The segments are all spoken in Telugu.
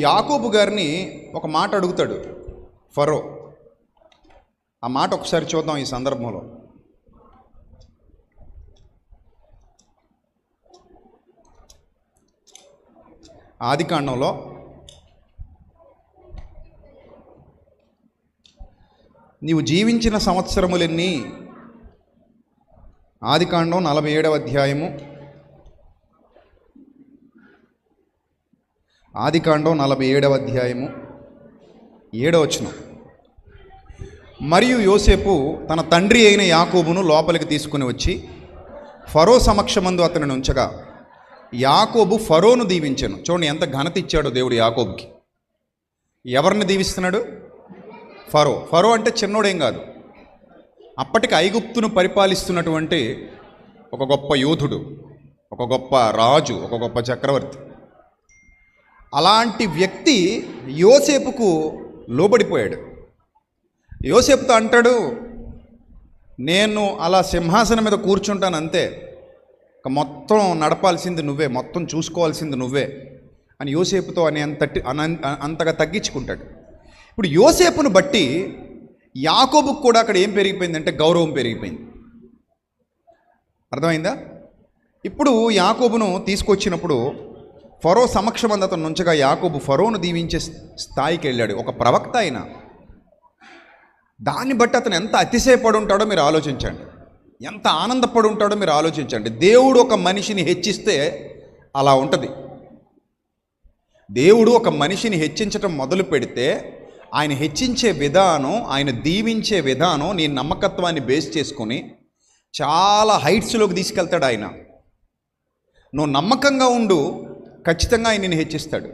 యాకోబు గారిని ఒక మాట అడుగుతాడు ఫరో. ఆ మాట ఒకసారి చూద్దాం ఈ సందర్భంలో. ఆదికాండంలో నీవు జీవించిన సంవత్సరములెన్ని? ఆదికాండం 47వ అధ్యాయము. ఆదికాండం 47వ అధ్యాయము 7వ వచనం. మరియు యోసేపు తన తండ్రి అయిన యాకోబును లోపలికి తీసుకుని వచ్చి ఫరో సమక్షమందు అతనిని ఉంచగా యాకోబు ఫరోను దీవించెను. చూడండి ఎంత ఘనత ఇచ్చాడు దేవుడు యాకోబుకి. ఎవరిని దీవిస్తున్నాడు? ఫరో. ఫరో అంటే చిన్నోడేం కాదు, అప్పటికి ఐగుప్తును పరిపాలిస్తున్నటువంటి ఒక గొప్ప యోధుడు, ఒక గొప్ప రాజు, ఒక గొప్ప చక్రవర్తి. అలాంటి వ్యక్తి యోసేపుకు లోబడిపోయాడు. యోసేపుతో అంటాడు, నేను అలా సింహాసనం మీద కూర్చుంటాను అంతే, మొత్తం నడపాల్సింది నువ్వే, మొత్తం చూసుకోవాల్సింది నువ్వే అని యోసేపుతో అంతగా తగ్గించుకుంటాడు. ఇప్పుడు యోసేపును బట్టి యాకోబుకు కూడా అక్కడ ఏం పెరిగిపోయిందంటే గౌరవం పెరిగిపోయింది. అర్థమైందా? ఇప్పుడు యాకోబును తీసుకొచ్చినప్పుడు ఫరో సమక్షమందు అతను నుంచగా యాకోబు ఫరోను దీవించే స్థాయికి వెళ్ళాడు. ఒక ప్రవక్త అయిన దాన్ని బట్టి అతను ఎంత అతిశయపడి ఉంటాడో మీరు ఆలోచించండి, ఎంత ఆనందపడి ఉంటాడో మీరు ఆలోచించండి. దేవుడు ఒక మనిషిని హెచ్చిస్తే అలా ఉంటుంది. దేవుడు ఒక మనిషిని హెచ్చించటం మొదలు పెడితే ఆయన హెచ్చించే విధానం, ఆయన దీవించే విధానం నీ నమ్మకత్వాన్ని బేస్ చేసుకొని చాలా హైట్స్లోకి తీసుకెళ్తాడు ఆయన. నువ్వు నమ్మకంగా ఉండు, ఖచ్చితంగా ఆయన నిన్ను హెచ్చిస్తాడు.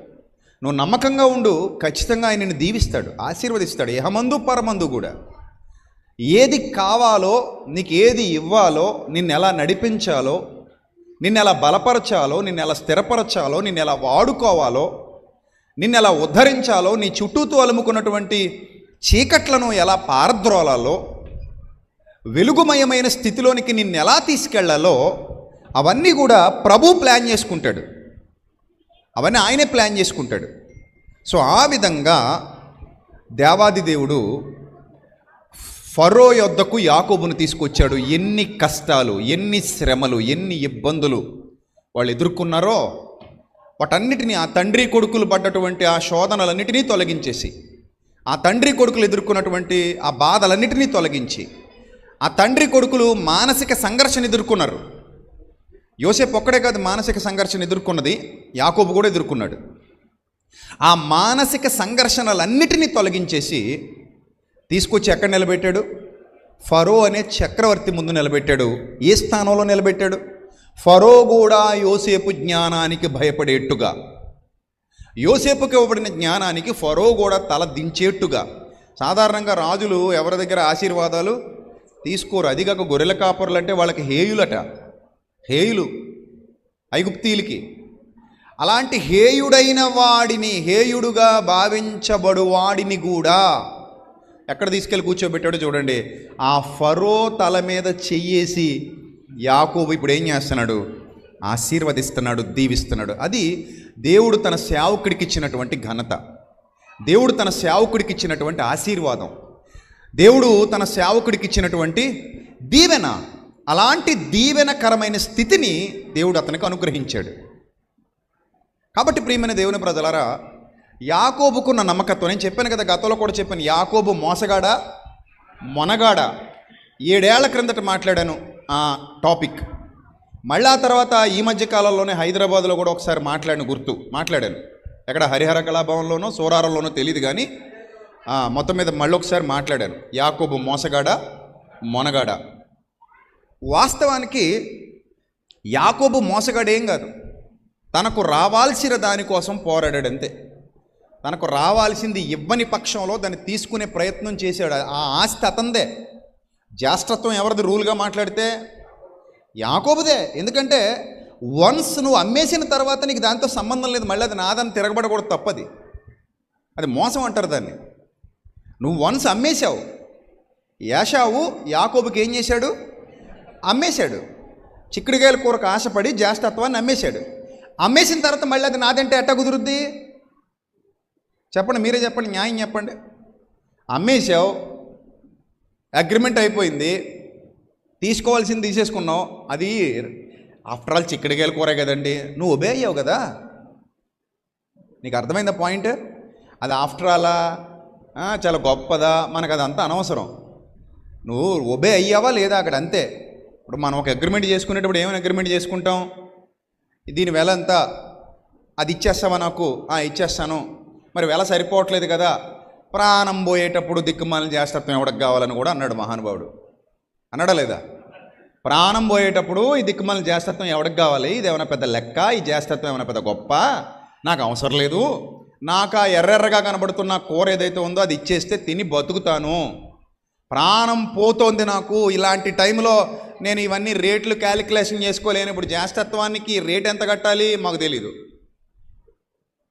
నువ్వు నమ్మకంగా ఉండు, ఖచ్చితంగా ఆయన నిన్ను దీవిస్తాడు, ఆశీర్వదిస్తాడు. ఇహమందు పరమందు కూడా. ఏది కావాలో, నీకు ఏది ఇవ్వాలో, నిన్ను ఎలా నడిపించాలో, నిన్ను ఎలా బలపరచాలో, నిన్ను ఎలా స్థిరపరచాలో, నిన్ను ఎలా వాడుకోవాలో, నిన్ను ఎలా ఉద్ధరించాలో, నీ చుట్టూతో అలుముకున్నటువంటి చీకట్లను ఎలా పారద్రోలాలో, వెలుగుమయమైన స్థితిలోనికి నిన్ను ఎలా తీసుకెళ్లాలో అవన్నీ కూడా ప్రభు ప్లాన్ చేసుకుంటాడు. అవన్నీ ఆయనే ప్లాన్ చేసుకుంటాడు. సో ఆ విధంగా దేవాది దేవుడు ఫరో యొద్దకు యాకోబును తీసుకొచ్చాడు. ఎన్ని కష్టాలు, ఎన్ని శ్రమలు, ఎన్ని ఇబ్బందులు వాళ్ళు ఎదుర్కొన్నారో వాటన్నిటినీ, ఆ తండ్రి కొడుకులు పడ్డటువంటి ఆ శోధనలన్నిటినీ తొలగించేసి, ఆ తండ్రి కొడుకులు ఎదుర్కొన్నటువంటి ఆ బాధలన్నిటినీ తొలగించి, ఆ తండ్రి కొడుకులు మానసిక సంఘర్షణ ఎదుర్కొన్నారు. యోసేపు ఒక్కడే కాదు మానసిక సంఘర్షణ ఎదుర్కొన్నది, యాకోబు కూడా ఎదుర్కొన్నాడు. ఆ మానసిక సంఘర్షణలన్నిటినీ తొలగించేసి తీసుకొచ్చి ఎక్కడ నిలబెట్టాడు? ఫరో అనే చక్రవర్తి ముందు నిలబెట్టాడు. ఏ స్థానంలో నిలబెట్టాడు? ఫరో కూడా యోసేపు జ్ఞానానికి భయపడేట్టుగా, యోసేపుకి ఇవ్వబడిన జ్ఞానానికి ఫరో కూడా తల దించేట్టుగా. సాధారణంగా రాజులు ఎవరి దగ్గర ఆశీర్వాదాలు తీసుకోరు. అదిగాక గొర్రెల కాపరులు అంటే వాళ్ళకి హేయులట, హేయులు ఐగుప్తీయులకి. అలాంటి హేయుడైన వాడిని, హేయుడుగా భావించబడు వాడిని కూడా ఎక్కడ తీసుకెళ్ళి కూర్చోబెట్టాడో చూడండి. ఆ ఫరో తల మీద చెయ్యేసి యాకోబు ఇప్పుడు ఏం చేస్తున్నాడు? ఆశీర్వదిస్తున్నాడు, దీవిస్తున్నాడు. అది దేవుడు తన సేవకుడికి ఇచ్చినటువంటి ఘనత, దేవుడు తన సేవకుడికి ఇచ్చినటువంటి ఆశీర్వాదం, దేవుడు తన సేవకుడికి ఇచ్చినటువంటి దీవెన. అలాంటి దీవెనకరమైన స్థితిని దేవుడు అతనికి అనుగ్రహించాడు. కాబట్టి ప్రియమైన దేవుని ప్రజలారా, యాకోబుకున్న నమ్మకత్వం నేను చెప్పాను కదా, గతంలో కూడా చెప్పాను. యాకోబు మోసగాడా మొనగాడా 7 ఏళ్ల క్రిందట మాట్లాడాను ఆ టాపిక్. మళ్ళీ ఆ తర్వాత ఈ మధ్య కాలంలోనే హైదరాబాద్లో కూడా ఒకసారి మాట్లాడాను. ఎక్కడ హరిహర కళాభవన్లోనో సోరారంలోనో తెలియదు కానీ మొత్తం మీద మళ్ళీ ఒకసారి మాట్లాడాను. యాకోబు మోసగాడా మొనగాడా? వాస్తవానికి యాకోబు మోసగాడేం కాదు, తనకు రావాల్సిన దానికోసం పోరాడాడు అంతే. తనకు రావాల్సింది ఇవ్వని పక్షంలో దాన్ని తీసుకునే ప్రయత్నం చేశాడు. ఆ ఆస్తి అతందే. జ్యేష్ఠత్వం ఎవరిది? రూల్గా మాట్లాడితే యాకోబుదే. ఎందుకంటే వన్స్ నువ్వు అమ్మేసిన తర్వాత నీకు దాంతో సంబంధం లేదు, మళ్ళీ అది నాదని తిరగబడకూడదు, తప్పది. అది మోసం అంటారు దాన్ని. నువ్వు వన్స్ అమ్మేశావు. యాషావు యాకోబుకి ఏం చేశాడు? అమ్మేశాడు. చిక్కుడుకాయల కూరకు ఆశపడి జ్యేష్ఠత్వాన్ని అమ్మేశాడు. అమ్మేసిన తర్వాత మళ్ళీ అది నాదంటే ఎట్టా కుదురుద్ది? చెప్పండి, మీరే చెప్పండి, న్యాయం చెప్పండి. అమ్మేశావు, అగ్రిమెంట్ అయిపోయింది, తీసుకోవాల్సింది తీసేసుకున్నావు. అది ఆఫ్టర్ ఆల్ చిక్కడికాయల కూర కదండి, నువ్వు ఒబే అయ్యావు కదా. నీకు అర్థమైందా పాయింట్? అది ఆఫ్టర్ ఆలా చాలా గొప్పదా, మనకు అదంతా అనవసరం. నువ్వు ఒబే అయ్యావా లేదా అక్కడ, అంతే. ఇప్పుడు మనం ఒక అగ్రిమెంట్ చేసుకునేటప్పుడు ఏమైనా అగ్రిమెంట్ చేసుకుంటాం, దీని వెల ఎంత, అది ఇచ్చేస్తావా నాకు, ఇచ్చేస్తాను. మరి వెల సరిపోవట్లేదు కదా, ప్రాణం పోయేటప్పుడు దిక్కుమాలిన జ్యేష్ఠత్వం ఎవరికి కావాలని కూడా అన్నాడు మహానుభావుడు. అన్నాడా లేదా? ప్రాణం పోయేటప్పుడు ఈ దిక్కుమాలిన జ్యేష్ఠత్వం ఎవరికి కావాలి, ఇది ఏమైనా పెద్ద లెక్క, ఈ జ్యేష్ఠత్వం ఏమైనా పెద్ద గొప్ప, నాకు అవసరం లేదు. నాకు ఆ ఎర్రెర్రగా కనబడుతున్న కూర ఏదైతే ఉందో అది ఇచ్చేస్తే తిని బతుకుతాను. ప్రాణం పోతోంది నాకు. ఇలాంటి టైంలో నేను ఇవన్నీ రేట్లు క్యాలిక్యులేషన్ చేసుకోలేను. ఇప్పుడు జ్యేష్ఠత్వానికి రేట్ ఎంత కట్టాలి మాకు తెలీదు,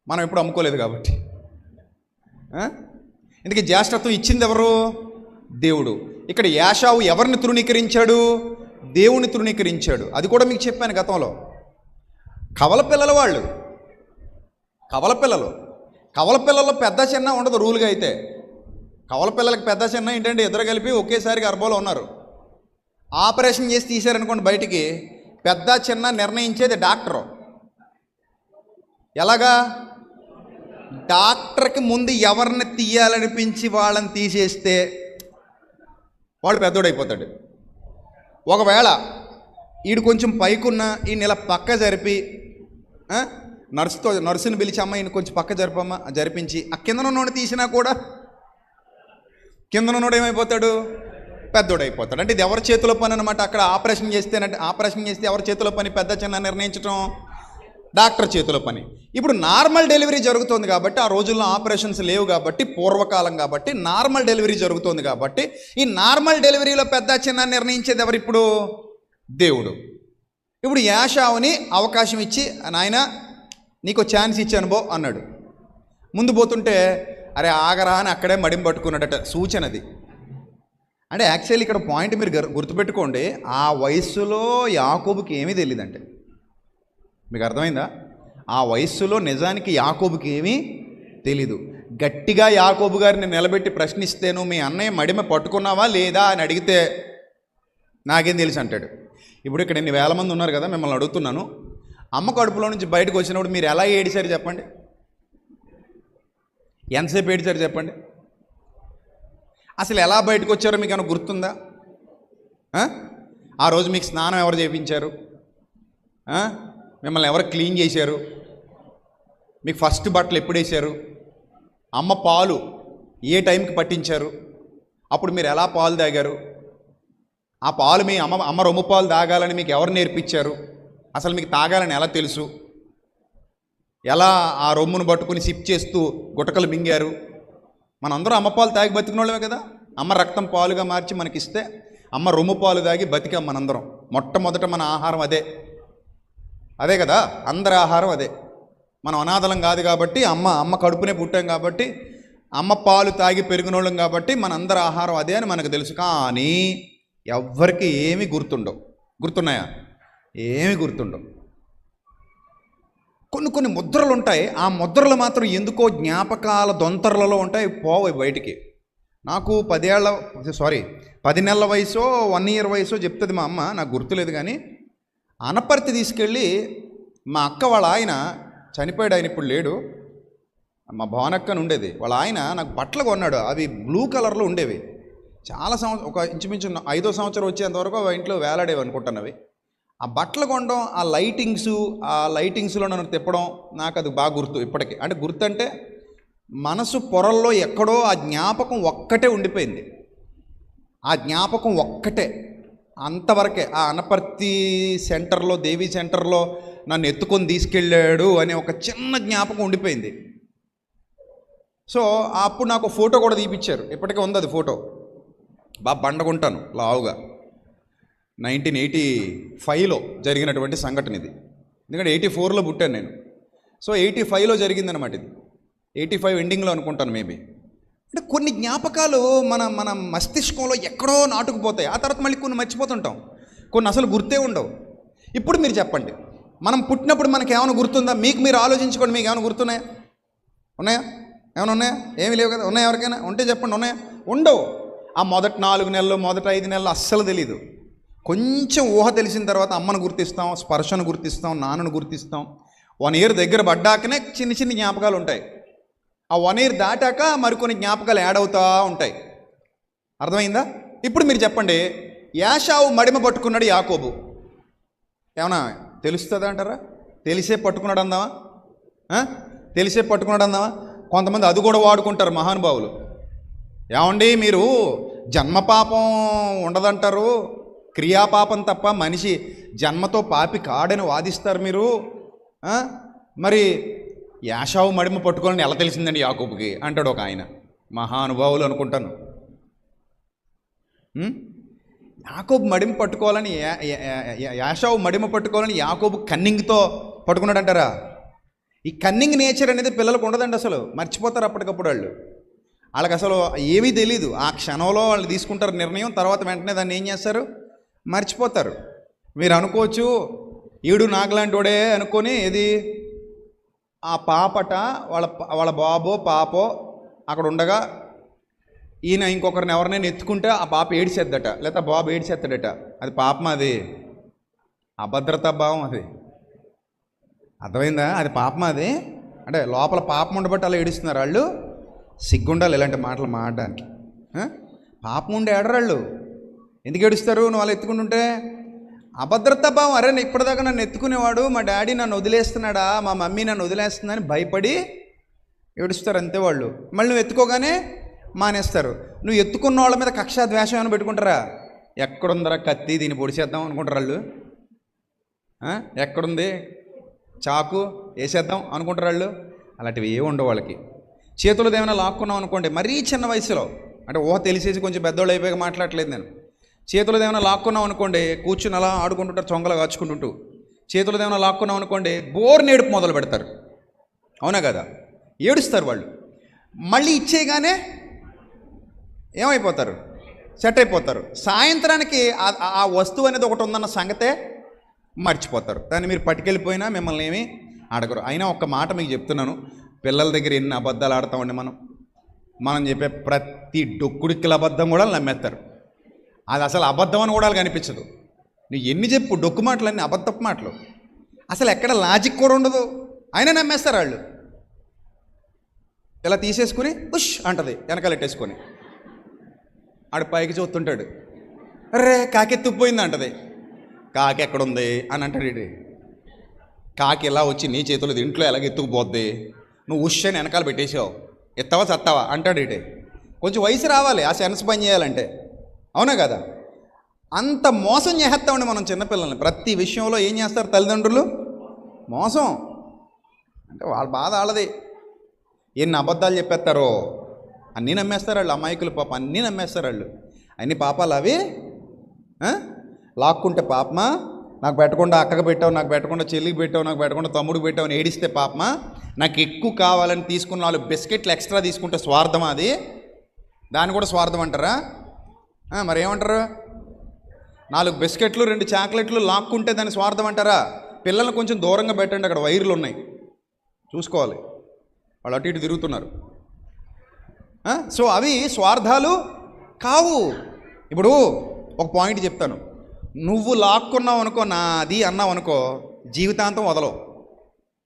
మనం ఎప్పుడు అమ్ముకోలేదు కాబట్టి. ఇందుకే జ్యేష్ఠత్వం ఇచ్చింది ఎవరు? దేవుడు. ఇక్కడ యాషావు ఎవరిని తృణీకరించాడు? దేవుని తృణీకరించాడు. అది కూడా మీకు చెప్పాను గతంలో. కవల పిల్లల వాళ్ళు, కవల పిల్లలు పెద్ద చిన్న ఉండదు రూల్గా. అయితే కవల పిల్లలకి పెద్ద చిన్న ఏంటంటే ఇద్దరు కలిపి ఒకేసారి గర్భంలో ఉన్నారు. ఆపరేషన్ చేసి తీశారనుకోండి బయటికి, పెద్ద చిన్న నిర్ణయించేది డాక్టరు. ఎలాగా? డాక్టర్కి ముందు ఎవరిని తీయాలనిపించి వాళ్ళని తీసేస్తే వాడు పెద్దోడైపోతాడు. ఒకవేళ వీడు కొంచెం పైకున్న ఈయన ఇలా పక్క జరిపి నర్సుని పిలిచి అమ్మ ఈయన కొంచెం పక్క జరిపించి ఆ కిందనున్నోడు తీసినా కూడా కిందనున్నోడు ఏమైపోతాడు? పెద్దోడైపోతాడు. అంటే ఇది ఎవరి చేతిలో పని అనమాట. అక్కడ ఆపరేషన్ చేస్తే ఎవరి చేతిలో పని? పెద్ద చిన్న నిర్ణయించడం డాక్టర్ చేతిలో పని. ఇప్పుడు నార్మల్ డెలివరీ జరుగుతుంది కాబట్టి, ఆ రోజుల్లో ఆపరేషన్స్ లేవు కాబట్టి, పూర్వకాలం కాబట్టి నార్మల్ డెలివరీ జరుగుతుంది కాబట్టి, ఈ నార్మల్ డెలివరీలో పెద్ద చిన్న నిర్ణయించేది ఎవరు? ఇప్పుడు దేవుడు. ఇప్పుడు యాషావుని అవకాశం ఇచ్చి, నాయన నీకు ఛాన్స్ ఇచ్చాను బో అన్నాడు. ముందు పోతుంటే అరే ఆగరా అని అక్కడే మడిం పట్టుకున్నాడట. సూచనది. అంటే యాక్చువల్లీ ఇక్కడ పాయింట్ మీరు గుర్తుపెట్టుకోండి, ఆ వయస్సులో యాకోబుకి ఏమీ తెలియదంటే. మీకు అర్థమైందా? ఆ వయస్సులో నిజానికి యాకోబుకి ఏమీ తెలీదు. గట్టిగా యాకోబు గారిని నిలబెట్టి ప్రశ్నిస్తేను, మీ అన్నయ్య మడిమ పట్టుకున్నావా లేదా అని అడిగితే నాకేం తెలుసు అంటాడు. ఇప్పుడు ఇక్కడ ఇన్ని వేల మంది ఉన్నారు కదా, మిమ్మల్ని అడుగుతున్నాను, అమ్మ కడుపులో నుంచి బయటకు వచ్చినప్పుడు మీరు ఎలా ఏడిచారు చెప్పండి? ఎంతసేపు ఏడిచారు చెప్పండి? అసలు ఎలా బయటకు వచ్చారో మీకు ఏమైనా గుర్తుందా? ఆ రోజు మీకు స్నానం ఎవరు చేయించారు? మిమ్మల్ని ఎవరు క్లీన్ చేశారు? మీకు ఫస్ట్ బట్టలు ఎప్పుడు వేశారు? అమ్మ పాలు ఏ టైంకి పట్టించారు? అప్పుడు మీరు ఎలా పాలు తాగారు? ఆ పాలు మీ అమ్మ రొమ్ము పాలు తాగాలని మీకు ఎవరు నేర్పించారు? అసలు మీకు తాగాలని ఎలా తెలుసు? ఎలా ఆ రొమ్మును పట్టుకుని సిప్ చేస్తూ గుటకలు మింగారు? మనందరూ అమ్మ పాలు తాగి బతికిన వాళ్ళమే కదా. అమ్మ రక్తం పాలుగా మార్చి మనకిస్తే అమ్మ రొమ్ము పాలు తాగి బతికాం మనందరం. మొట్టమొదట మన ఆహారం అదే కదా, అందరి ఆహారం అదే. మనం అనాథలం కాదు కాబట్టి, అమ్మ కడుపునే పుట్టాం కాబట్టి, అమ్మ పాలు తాగి పెరిగినోళ్ళం కాబట్టి మనందరి ఆహారం అదే అని మనకు తెలుసు. కానీ ఎవ్వరికి ఏమీ గుర్తుండవు. గుర్తున్నాయా? ఏమీ గుర్తుండవు. కొన్ని ముద్రలు ఉంటాయి. ఆ ముద్రలు మాత్రం ఎందుకో జ్ఞాపకాల దొంతరలలో ఉంటాయి, పోవు బయటికి. నాకు 10 నెలల వయసో 1 year వయసో చెప్తుంది మా అమ్మ, నాకు గుర్తులేదు. కానీ అనపర్తి తీసుకెళ్ళి మా అక్క వాళ్ళ ఆయన చనిపోయాడు, ఆయన ఇప్పుడు లేడు, మా భావనక్కని ఉండేది. వాళ్ళ ఆయన నాకు బట్టలు కొన్నాడు. అవి బ్లూ కలర్లో ఉండేవి. చాలా ఒక ఇంచుమించు 5వ సంవత్సరం వచ్చేంతవరకు ఆ ఇంట్లో వేలాడేవి అనుకుంటున్నవి. ఆ బట్టలు కొనడం, ఆ లైటింగ్స్లో నన్ను తిప్పడం నాకు అది బాగా గుర్తు ఇప్పటికీ. అంటే గుర్తు అంటే మనసు పొరల్లో ఎక్కడో ఆ జ్ఞాపకం ఒక్కటే ఉండిపోయింది. ఆ జ్ఞాపకం ఒక్కటే, అంతవరకే. ఆ అనపర్తి సెంటర్లో, దేవి సెంటర్లో నన్ను ఎత్తుకొని తీసుకెళ్ళాడు అనే ఒక చిన్న జ్ఞాపకం ఉండిపోయింది. సో అప్పుడు నాకు ఫోటో కూడా తీపిచ్చారు. ఇప్పటికే ఉంది అది ఫోటో. బాగా బండగుంటాను లావుగా. 1985లో జరిగినటువంటి సంఘటన ఇది. ఎందుకంటే 84లో పుట్టాను నేను. సో 85లో జరిగిందనమాట ఇది. 85 ఎండింగ్లో అనుకుంటాను మేబీ. అంటే కొన్ని జ్ఞాపకాలు మన మస్తిష్కంలో ఎక్కడో నాటుకుపోతాయి. ఆ తర్వాత మళ్ళీ కొన్ని మర్చిపోతుంటాం, కొన్ని అసలు గుర్తే ఉండవు. ఇప్పుడు మీరు చెప్పండి, మనం పుట్టినప్పుడు మనకి ఏమైనా గుర్తుందా? మీకు మీరు ఆలోచించుకోండి, మీకు ఏమైనా గుర్తున్నాయా? ఉన్నాయా? ఏమైనా ఉన్నాయా? ఏమీ లేవు కదా. ఉన్నాయా? ఎవరికైనా ఉంటే చెప్పండి. ఉన్నాయా? ఉండవు. ఆ మొదటి 4 నెలలు మొదటి 5 నెలలు అస్సలు తెలీదు. కొంచెం ఊహ తెలిసిన తర్వాత అమ్మను గుర్తిస్తాం, స్పర్శను గుర్తిస్తాం, నాన్నను గుర్తిస్తాం. 1 ఇయర్ దగ్గర పడ్డాకనే చిన్న చిన్న జ్ఞాపకాలు ఉంటాయి. ఆ 1 ఇయర్ దాటాక మరికొన్ని జ్ఞాపకాలు యాడ్ అవుతూ ఉంటాయి. అర్థమైందా? ఇప్పుడు మీరు చెప్పండి, యాషావు మడిమ పట్టుకున్నాడు యాకోబు. ఏమన్నా తెలుస్తుందా అంటారా? తెలిసే పట్టుకున్నాడు అందామా? తెలిసే పట్టుకున్నాడు అందామా? కొంతమంది అది కూడా వాడుకుంటారు మహానుభావులు. ఏమండి మీరు జన్మపాపం ఉండదంటారు, క్రియాపాపం తప్ప మనిషి జన్మతో పాపి కాడని వాదిస్తారు మీరు. మరి యాషావు మడిమ పట్టుకోవాలని ఎలా తెలిసిందండి యాకోబుకి అంటాడు ఒక ఆయన. మహానుభావులు అనుకుంటాను. యాకోబు మడిమ పట్టుకోవాలని యాషావు మడిమ పట్టుకోవాలని యాకోబు కన్నింగ్తో పట్టుకున్నాడు అంటారా? ఈ కన్నింగ్ నేచర్ అనేది పిల్లలకు ఉండదండి. అసలు మర్చిపోతారు అప్పటికప్పుడు. వాళ్ళకి అసలు ఏమీ తెలీదు. ఆ క్షణంలో వాళ్ళు తీసుకుంటారు నిర్ణయం, తర్వాత వెంటనే దాన్ని ఏం చేస్తారు? మర్చిపోతారు. మీరు అనుకోవచ్చు ఈడు నాకులాంటి అనుకొని ఇది ఆ పాపట వాళ్ళ బాబో పాపో అక్కడ ఉండగా ఈయన ఇంకొకరిని ఎవరినైనా ఎత్తుకుంటే ఆ పాప ఏడిసేద్దట, లేదా బాబు ఏడిసేస్తాడట. అది పాపం, అది అభద్రతా భావం. అది అర్థమైందా? అది పాపం. అది అంటే లోపల పాపం ఉండబట్టి అలా ఏడుస్తున్నారు వాళ్ళు. సిగ్గుండాలి ఇలాంటి మాటలు మాట్లాడడానికి. పాపం ఉండే ఏడరాళ్ళు ఎందుకు ఏడుస్తారు? నువ్వు అలా ఎత్తుకుంటుంటే అభద్రతా భావం. అరే ఇప్పటిదాకా నన్ను ఎత్తుకునేవాడు, మా డాడీ నన్ను వదిలేస్తున్నాడా, మా మమ్మీ నన్ను వదిలేస్తుందని భయపడి ఏడుస్తారు అంతే వాళ్ళు. మళ్ళీ నువ్వు ఎత్తుకోగానే మానేస్తారు. నువ్వు ఎత్తుకున్న వాళ్ళ మీద కక్షా ద్వేషం ఏమైనా పెట్టుకుంటారా? ఎక్కడుందరా కత్తి, దీన్ని పొడిచేద్దాం అనుకుంటారు వాళ్ళు. ఎక్కడుంది చాకు, వేసేద్దాం అనుకుంటారు వాళ్ళు. అలాంటివి ఏ ఉండవు వాళ్ళకి. చేతులు ఏమైనా లాక్కున్నాం అనుకోండి, మరీ చిన్న వయసులో, అంటే ఊహ తెలిసేసి కొంచెం పెద్దోళ్ళు అయిపోయాక మాట్లాడలేదు నేను. చేతులు ఏమైనా లాక్కున్నాం అనుకోండి, కూర్చుని అలా ఆడుకుంటుంటారు, చొంగలు కాచుకుంటుంటూ. చేతులు ఏమైనా లాక్కున్నాం అనుకోండి, బోర్ని ఏడుపు మొదలు పెడతారు. అవునా కదా? ఏడుస్తారు వాళ్ళు. మళ్ళీ ఇచ్చేయగానే ఏమైపోతారు? సెట్ అయిపోతారు. సాయంత్రానికి ఆ వస్తువు అనేది ఒకటి ఉందన్న సంగతే మర్చిపోతారు. దాన్ని మీరు పట్టుకెళ్ళిపోయినా మిమ్మల్ని ఏమీ అడగరు. అయినా ఒక్క మాట మీకు చెప్తున్నాను, పిల్లల దగ్గర ఎన్ని అబద్ధాలు ఆడతామండి మనం చెప్పే ప్రతి డొక్కుడిక్కల అబద్ధం కూడా నమ్మేస్తారు. అది అసలు అబద్ధం అని కూడా వాళ్ళకి అనిపించదు. నువ్వు ఎన్ని చెప్పు డొక్కు మాటలు, అన్నీ అబద్ధపు మాటలు, అసలు ఎక్కడ లాజిక్ కూడా ఉండదు, అయినా నమ్మేస్తారు వాళ్ళు. ఇలా తీసేసుకుని ఉష్ అంటది వెనకాలెట్టేసుకొని, ఆడు పైకి చూస్తుంటాడు, అరే కాకెత్తుకుపోయింది అంటది. కాకి ఎక్కడుంది అని అంటాడు. కాకి ఇలా వచ్చి నీ చేతులు ఇంట్లో ఎలాగ ఎత్తుకుపోద్ది, నువ్వు ఉష్ అని వెనకాల పెట్టేసావు, ఎత్తావా చత్తావా అంటాడు. కొంచెం వయసు రావాలి ఆ సెన్స్ పని చేయాలంటే. అవునా కదా? అంత మోసం చేస్తామండి మనం చిన్నపిల్లల్ని. ప్రతి విషయంలో ఏం చేస్తారు తల్లిదండ్రులు? మోసం. అంటే వాళ్ళ బాధ వాళ్ళది. ఎన్ని అబద్ధాలు చెప్పేస్తారో అన్నీ నమ్మేస్తారు వాళ్ళు. అమాయకులు పాప అన్నీ నమ్మేస్తారు వాళ్ళు. అన్ని పాపాలు అవి. లాక్కుంటే పాపమా? నాకు పెట్టకుండా అక్కకు పెట్టావు, నాకు పెట్టకుండా చెల్లికి పెట్టావు, నాకు పెట్టకుండా తమ్ముడికి పెట్టావు అని ఏడిస్తే పాపమా? నాకు ఎక్కువ కావాలని తీసుకున్న 4 బిస్కెట్లు ఎక్స్ట్రా తీసుకుంటే స్వార్థమా? అది దాన్ని కూడా స్వార్థం అంటారా? మరి ఏమంటారు? 4 బిస్కెట్లు 2 చాక్లెట్లు లాక్కుంటే దాన్ని స్వార్థం అంటారా? పిల్లల్ని కొంచెం దూరంగా పెట్టండి, అక్కడ వైర్లు ఉన్నాయి చూసుకోవాలి, వాళ్ళు అటు ఇటు తిరుగుతున్నారు. సో అవి స్వార్థాలు కావు. ఇప్పుడు ఒక పాయింట్ చెప్తాను, నువ్వు లాక్కున్నావు అనుకో, నాది అన్నావు అనుకో, జీవితాంతం వదలవు.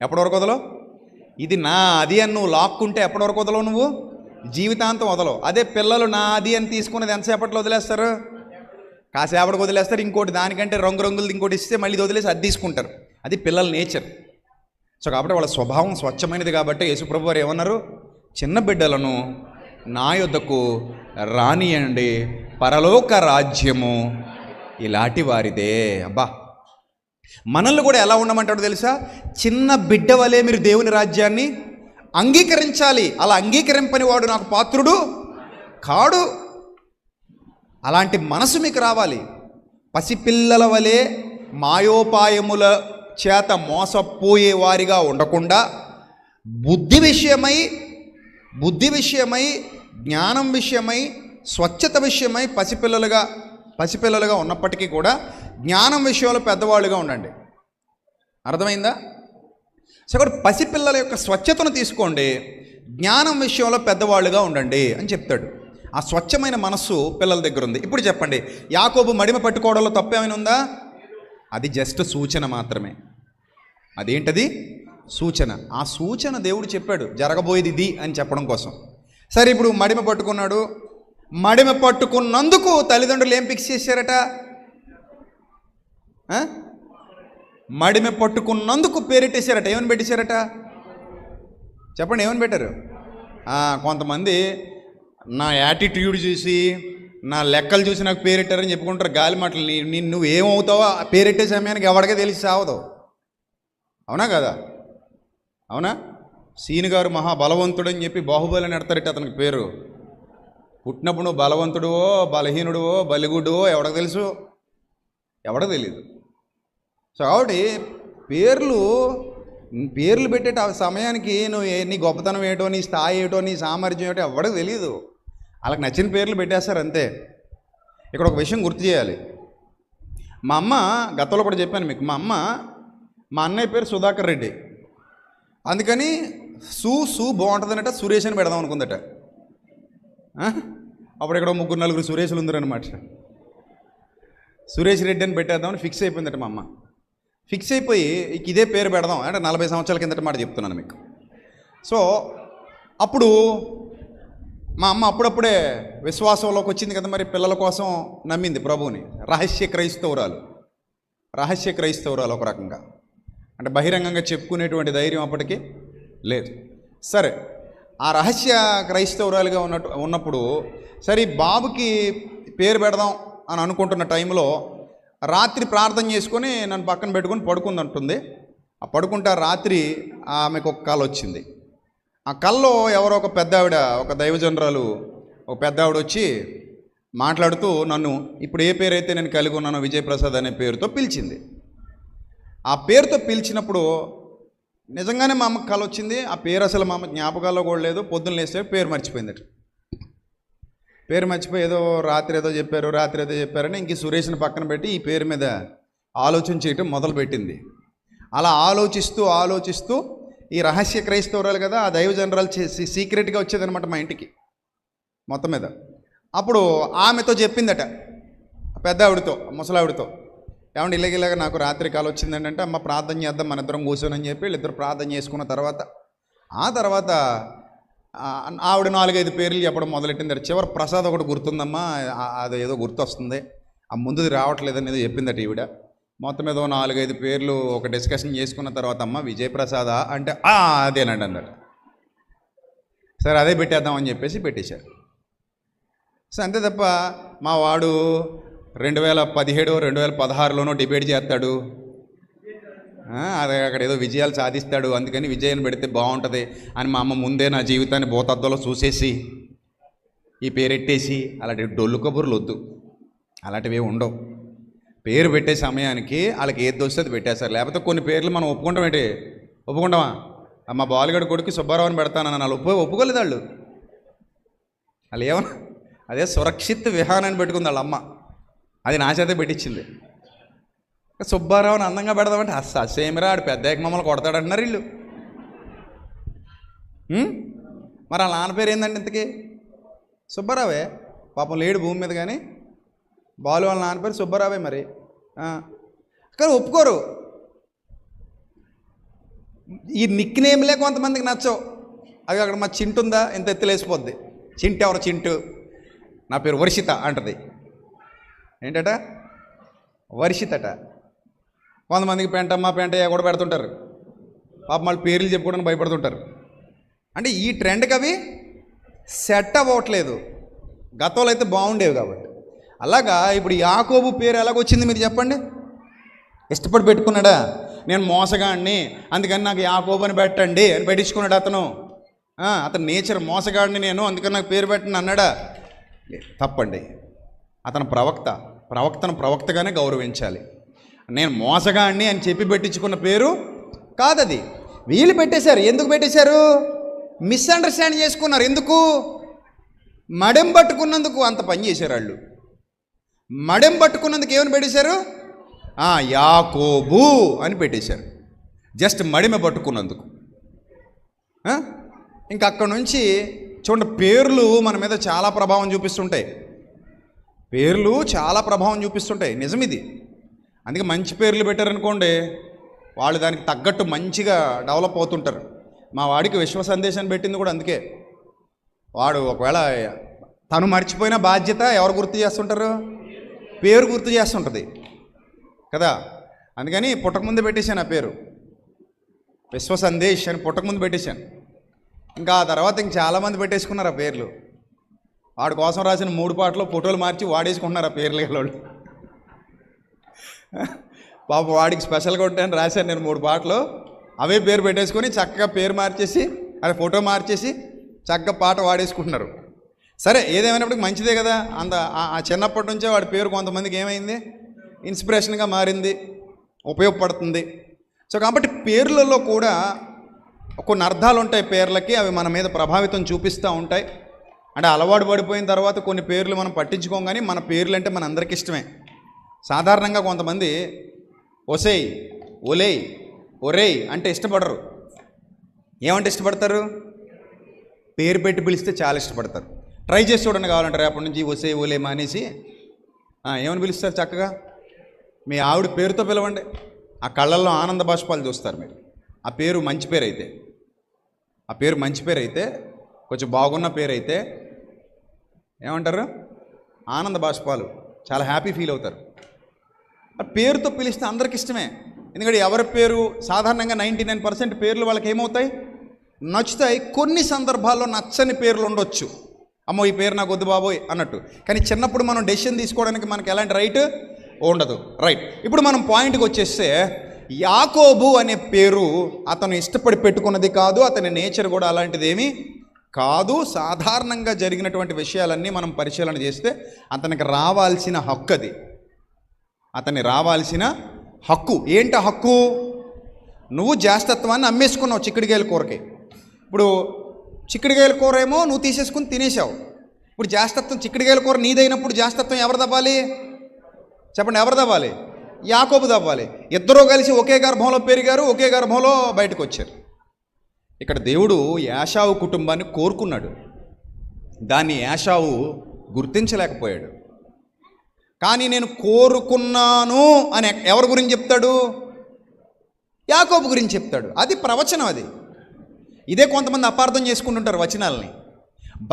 ఎప్పటి వరకు వదలవు? ఇది నాది అని నువ్వు లాక్కుంటే ఎప్పటి వరకు వదలవు? నువ్వు జీవితాంతం వదలవు. అదే పిల్లలు నాది అని తీసుకునేది ఎంతసేపట్లో వదిలేస్తారు? కాసేపటికి వదిలేస్తారు. ఇంకోటి దానికంటే రంగురంగులు ఇంకోటి ఇస్తే మళ్ళీ వదిలేసి అది తీసుకుంటారు. అది పిల్లల నేచర్. సో కాబట్టి వాళ్ళ స్వభావం స్వచ్ఛమైనది. కాబట్టి యేసుప్రభు వారు ఏమన్నారు? చిన్న బిడ్డలను నా యొద్దకు రానియండి, పరలోక రాజ్యము ఇలాంటి వారిదే. అబ్బా, మనల్ని కూడా ఎలా ఉండమంటాడో తెలుసా? చిన్న బిడ్డ వలె మీరు దేవుని రాజ్యాన్ని అంగీకరించాలి. అలా అంగీకరింపని వాడు నాకు పాత్రుడు కాడు. అలాంటి మనసు మీకు రావాలి. పసిపిల్లల వలె మాయోపాయముల చేత మోసపోయే వారిగా ఉండకుండా బుద్ధి విషయమై జ్ఞానం విషయమై స్వచ్ఛత విషయమై పసిపిల్లలుగా ఉన్నప్పటికీ కూడా జ్ఞానం విషయంలో పెద్దవాళ్ళుగా ఉండండి. అర్థమైందా? సో పసిపిల్లల యొక్క స్వచ్ఛతను తీసుకోండి, జ్ఞానం విషయంలో పెద్దవాళ్ళుగా ఉండండి అని చెప్తాడు. ఆ స్వచ్ఛమైన మనస్సు పిల్లల దగ్గర ఉంది. ఇప్పుడు చెప్పండి, యాకోబు మడిమ పట్టుకోవడంలో తప్పేమైనా ఉందా? అది జస్ట్ సూచన మాత్రమే. అదేంటది? సూచన. ఆ సూచన దేవుడు చెప్పాడు, జరగబోయేది ఇది అని చెప్పడం కోసం. సరే, ఇప్పుడు మడిమ పట్టుకున్నాడు. మడిమ పట్టుకున్నందుకు తల్లిదండ్రులు ఏం ఫిక్స్ చేశారట? మడిమ పట్టుకున్నందుకు పేరెట్టేశారట. ఏమని పెట్టేశారట? చెప్పండి, ఏమని పెట్టారు? కొంతమంది నా యాటిట్యూడ్ చూసి, నా లెక్కలు చూసి నాకు పేరెట్టారని చెప్పుకుంటారు గాలి మాటలు. నువ్వేమవుతావో పేరెట్టే సమయానికి ఎవరికే తెలిసి సావదు. అవునా కదా? అవునా? సీను గారు మహాబలవంతుడని చెప్పి బాహుబలి అని ఎడతారట అతనికి పేరు. పుట్టినప్పుడు నువ్వు బలవంతుడువో బలహీనుడువో బలిగుడువో ఎవడకు తెలుసు? ఎవడో తెలియదు. సో కాబట్టి పేర్లు పెట్టేట ఆ సమయానికి నువ్వు నీ గొప్పతనం ఏటో, నీ స్థాయి ఏటో, నీ సామర్థ్యం ఏటో ఎవడకు తెలియదు. వాళ్ళకి నచ్చిన పేర్లు పెట్టేస్తారు అంతే. ఇక్కడ ఒక విషయం గుర్తు చేయాలి. మా అమ్మ, గతంలో కూడా చెప్పాను మీకు, మా అన్నయ్య పేరు సుధాకర్ రెడ్డి. అందుకని సూ బాగుంటుందనట, సురేష్ అని పెడదాం అనుకుందట. అప్పుడు ఇక్కడ 3-4 సురేష్లు ఉందరనమాట. సురేష్ రెడ్డి అని పెట్టేద్దామని ఫిక్స్ అయిపోయిందట మా అమ్మ. ఫిక్స్ అయిపోయి ఇదే పేరు పెడదాం అంటే 40 సంవత్సరాల కిందట మాట చెప్తున్నాను మీకు. సో అప్పుడు మా అమ్మ అప్పుడప్పుడే విశ్వాసంలోకి వచ్చింది కదా, మరి పిల్లల కోసం నమ్మింది ప్రభువుని. రహస్య క్రైస్తవురాలు ఒక రకంగా, అంటే బహిరంగంగా చెప్పుకునేటువంటి ధైర్యం అప్పటికి లేదు. సరే, ఆ రహస్య క్రైస్తవురాలుగా ఉన్నప్పుడు సరే బాబుకి పేరు పెడదాం అని అనుకుంటున్న టైంలో రాత్రి ప్రార్థన చేసుకొని నన్ను పక్కన పెట్టుకొని పడుకుందంటుంది. ఆ పడుకుంటే రాత్రి ఆమెకు ఒక కళ వచ్చింది. ఆ కళలో ఎవరో ఒక పెద్ద ఆవిడ, ఒక దైవజనరాలు, ఒక పెద్ద ఆవిడ వచ్చి మాట్లాడుతూ నన్ను ఇప్పుడు ఏ పేరైతే నేను కలిగి ఉన్నానో విజయప్రసాద్ అనే పేరుతో పిలిచింది. ఆ పేరుతో పిలిచినప్పుడు నిజంగానే మా అమ్మకి కళ వచ్చింది. ఆ పేరు అసలు మా అమ్మ జ్ఞాపకాల్లో కూడా లేదు. పొద్దున్న లేస్తే పేరు మర్చిపోయిందట. పేరు మర్చిపోయి రాత్రి ఏదో చెప్పారని ఇంక సురేష్ని పక్కన పెట్టి ఈ పేరు మీద ఆలోచన చేయటం మొదలుపెట్టింది. అలా ఆలోచిస్తూ ఈ రహస్య క్రైస్తవురాలు కదా, ఆ దైవజనరాలు సీక్రెట్గా వచ్చేదనమాట మా ఇంటికి మొత్తం మీద. అప్పుడు ఆమెతో చెప్పిందట, పెద్ద ఆవిడతో, ముసలావిడితో, ఏమంటే ఇలాగ నాకు రాత్రి కాలు వచ్చిందండి అంటే, అమ్మ ప్రార్థన చేద్దాం మన ఇద్దరం కూర్చోనని చెప్పి వీళ్ళిద్దరు ప్రార్థన చేసుకున్న తర్వాత ఆవిడ 4-5 పేర్లు చెప్పడం మొదలెట్టింది. చివరి ప్రసాద్ ఒకటి గుర్తుందమ్మా, అది ఏదో గుర్తొస్తుంది, ఆ ముందుది రావట్లేదని ఏదో చెప్పిందట ఈవిడ. మొత్తం ఏదో 4-5 పేర్లు ఒక డిస్కషన్ చేసుకున్న తర్వాత, అమ్మ విజయప్రసాదా అంటే అదేనండి అందట. సరే అదే పెట్టేద్దామని చెప్పేసి పెట్టేశారు. సో అంతే తప్ప మా వాడు 2017 2016లోనో డిబేట్ చేస్తాడు, అదే అక్కడ ఏదో విజయాలు సాధిస్తాడు, అందుకని విజయాన్ని పెడితే బాగుంటుంది అని మా అమ్మ ముందే నా జీవితాన్ని భూతద్దంలో చూసేసి ఈ పేరెట్టేసి అలాంటి డొల్లు కబుర్లు వద్దు, అలాంటివి ఉండవు. పేరు పెట్టే సమయానికి వాళ్ళకి ఏది దోస్తే అది పెట్టేస్తారు. లేకపోతే కొన్ని పేర్లు మనం ఒప్పుకుంటామా? మా బాలుగడ కొడుకు సుబ్బారావుని పెడతానని వాళ్ళు ఒప్పుకోలేదు. వాళ్ళు ఏమన్నా అదే సురక్షిత్ విహానాన్ని పెట్టుకుంది వాళ్ళ అమ్మ, అది నా చేత పెట్టించింది. సుబ్బారావుని అందంగా పెడదామంటే సేమిరా ఆడు పెద్ద మమ్మల్ని కొడతాడంటున్నారు వీళ్ళు. మరి వాళ్ళ నాన్న పేరు ఏందండి ఇంతకీ? సుబ్బారావే. పాపం లేడు భూమి మీద, కానీ బాలు వాళ్ళ నాన్న పేరు సుబ్బారావే. మరి కానీ ఒప్పుకోరు. ఈ నిక్ నేమ్లే కొంతమందికి నచ్చవు. అవి అక్కడ మా చింటు ఉందా, ఇంత ఎత్తులేసిపోద్ది. చింటు ఎవరు? చింటు. నా పేరు వర్షిత అంటది. ఏంటట? వర్షితట. కొంతమందికి పెంటయ్య కూడా పెడుతుంటారు. పాపం వాళ్ళు పేర్లు చెప్పుకోవడానికి భయపడుతుంటారు. అంటే ఈ ట్రెండ్కి అవి సెట్ అవ్వట్లేదు. గతంలో అయితే బాగుండేవి కాబట్టి. అలాగా ఇప్పుడు యాకోబు పేరు ఎలాగొచ్చింది మీరు చెప్పండి? ఇష్టపడి పెట్టుకున్నాడా? నేను మోసగాడిని అందుకని నాకు యాకోబు అని పెట్టండి అని పెట్టించుకున్నాడు అతను. అతని నేచర్ మోసగాడిని నేను, అందుకని నాకు పేరు పెట్టండి అన్నాడా? తప్పండి. అతను ప్రవక్తను ప్రవక్తగానే గౌరవించాలి. నేను మోసగాడిని అని చెప్పి పెట్టించుకున్న పేరు కాదది. వీళ్ళు పెట్టేశారు. ఎందుకు పెట్టేశారు? మిస్అండర్స్టాండ్ చేసుకున్నారు. ఎందుకు? మడెం పట్టుకున్నందుకు అంత పని చేశారు వాళ్ళు. మడెం పట్టుకున్నందుకు ఏమని పెట్టేశారు? యాకోబు అని పెట్టేశారు. జస్ట్ మడిమ పట్టుకున్నందుకు. ఇంకా అక్కడ నుంచి చూడండి, పేర్లు మన మీద చాలా ప్రభావం చూపిస్తుంటాయి. పేర్లు చాలా ప్రభావం చూపిస్తుంటాయి, నిజం ఇది. అందుకే మంచి పేర్లు పెట్టారనుకోండి, వాళ్ళు దానికి తగ్గట్టు మంచిగా డెవలప్ అవుతుంటారు. మా వాడికి విశ్వ సందేశాన్ని పెట్టింది కూడా అందుకే. వాడు ఒకవేళ తను మర్చిపోయిన బాధ్యత ఎవరు గుర్తు చేస్తుంటారు? పేరు గుర్తు చేస్తుంటుంది కదా. అందుకని పుట్టకముందు పెట్టేశాను ఆ పేరు, విశ్వ సందేశ్ అని పుట్టకముందు పెట్టేశాను. ఇంకా ఆ తర్వాత ఇంక చాలామంది పెట్టేసుకున్నారు ఆ పేర్లు. వాడి కోసం రాసిన 3 పాటలు ఫోటోలు మార్చి వాడేసుకుంటున్నారు ఆ పేర్లు వాళ్ళు. పాప వాడికి స్పెషల్గా ఉంటాయని రాశాను నేను 3 పాటలు, అవే పేరు పెట్టేసుకొని చక్కగా పేరు మార్చేసి అది ఫోటో మార్చేసి చక్కగా పాట వాడేసుకుంటున్నారు. సరే, ఏదేమైనప్పటికీ మంచిదే కదా. ఆ చిన్నప్పటి నుంచే వాడి పేరు కొంతమందికి ఏమైంది, ఇన్స్పిరేషన్గా మారింది, ఉపయోగపడుతుంది. సో కాబట్టి పేర్లలో కూడా కొన్ని అర్థాలు ఉంటాయి పేర్లకి, అవి మన మీద ప్రభావితం చూపిస్తూ ఉంటాయి. అంటే అలవాటు పడిపోయిన తర్వాత కొన్ని పేర్లు మనం పట్టించుకోం, కానీ మన పేర్లు అంటే మన అందరికీ ఇష్టమే. సాధారణంగా కొంతమంది ఒసేయ్, ఒలేయ్, ఒరేయ్ అంటే ఇష్టపడరు. ఏమంటే ఇష్టపడతారు? పేరు పెట్టి పిలిస్తే చాలా ఇష్టపడతారు. ట్రై చేసి చూడండి, కావాలంటే రేపటి నుంచి ఒసేయ్ ఒలే మానేసి ఏమని పిలుస్తారు చక్కగా? మీ ఆవిడ పేరుతో పిలవండి, ఆ కళ్ళల్లో ఆనంద బాష్పాలు చూస్తారు మీరు. ఆ పేరు మంచి పేరు అయితే, ఆ పేరు మంచి పేరు అయితే, కొంచెం బాగున్న పేరు అయితే ఏమంటారు? ఆనంద బాష్పాలు, చాలా హ్యాపీ ఫీల్ అవుతారు. ఆ పేరుతో పిలిస్తే అందరికి ఇష్టమే. ఎందుకంటే ఎవరి పేరు సాధారణంగా 99% పేర్లు వాళ్ళకి ఏమవుతాయి, నచ్చుతాయి. కొన్ని సందర్భాల్లో నచ్చని పేర్లు ఉండొచ్చు, అమ్మో ఈ పేరు నాకు వద్దు బాబోయ్ అన్నట్టు. కానీ చిన్నప్పుడు మనం డెసిషన్ తీసుకోవడానికి మనకి ఎలాంటి రైట్ ఉండదు. రైట్, ఇప్పుడు మనం పాయింట్కి వచ్చేస్తే, యాకోబు అనే పేరు అతను ఇష్టపడి పెట్టుకున్నది కాదు, అతని నేచర్ కూడా అలాంటిదేమీ కాదు. సాధారణంగా జరిగినటువంటి విషయాలన్నీ మనం పరిశీలన చేస్తే అతనికి రావాల్సిన హక్కు అది, అతన్ని రావాల్సిన హక్కు. ఏంటి హక్కు? నువ్వు జాస్తత్వాన్ని అమ్మేసుకున్నావు చిక్కుడుకాయల కూరకి. ఇప్పుడు చిక్కుడుకాయల కూర ఏమో నువ్వు తీసేసుకుని తినేసావు. ఇప్పుడు జాస్తత్వం, చిక్కుడుకాయల కూర నీదైనప్పుడు జాస్తత్వం ఎవరు దవ్వాలి చెప్పండి? ఎవరు దవ్వాలి? యాకోబు దవ్వాలి. ఇద్దరూ కలిసి ఒకే గర్భంలో పెరిగారు, ఒకే గర్భంలో బయటకు వచ్చారు. ఇక్కడ దేవుడు యాషావు కుటుంబాన్ని కోరుకున్నాడు, దాన్ని యాషావు గుర్తించలేకపోయాడు. కానీ నేను కోరుకున్నాను అని ఎవరి గురించి చెప్తాడు? యాకోబు గురించి చెప్తాడు. అది ప్రవచనం. అది ఇదే కొంతమంది అపార్థం చేసుకుంటుంటారు వచనాలని.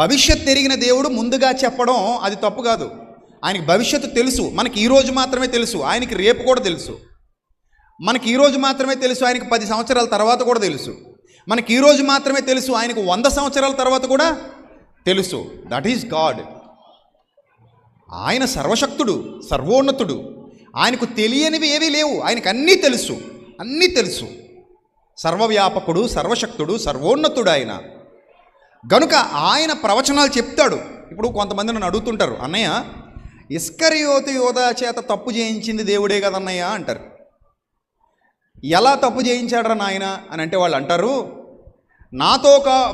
భవిష్యత్తు ఎరిగిన దేవుడు ముందుగా చెప్పడం అది తప్పు కాదు. ఆయనకి భవిష్యత్తు తెలుసు, మనకి ఈరోజు మాత్రమే తెలుసు, ఆయనకి రేపు కూడా తెలుసు. మనకి ఈరోజు మాత్రమే తెలుసు, ఆయనకి 10 సంవత్సరాల తర్వాత కూడా తెలుసు. మనకి ఈరోజు మాత్రమే తెలుసు, ఆయనకు 100 సంవత్సరాల తర్వాత కూడా తెలుసు. That is God. ఆయన సర్వశక్తుడు, సర్వోన్నతుడు. ఆయనకు తెలియనివి ఏవీ లేవు, ఆయనకు అన్నీ తెలుసు, అన్నీ తెలుసు. సర్వవ్యాపకుడు, సర్వశక్తుడు, సర్వోన్నతుడు ఆయన. గనుక ఆయన ప్రవచనాలు చెప్తాడు. ఇప్పుడు కొంతమంది నన్ను అడుగుతుంటారు, అన్నయ్య ఇస్కరియోతు యోధా చేత తప్పు చేయించింది దేవుడే కదన్నయ్య అంటారు. ఎలా తప్పు చేయించాడరా నాయన అని అంటే వాళ్ళు అంటారు, నాతో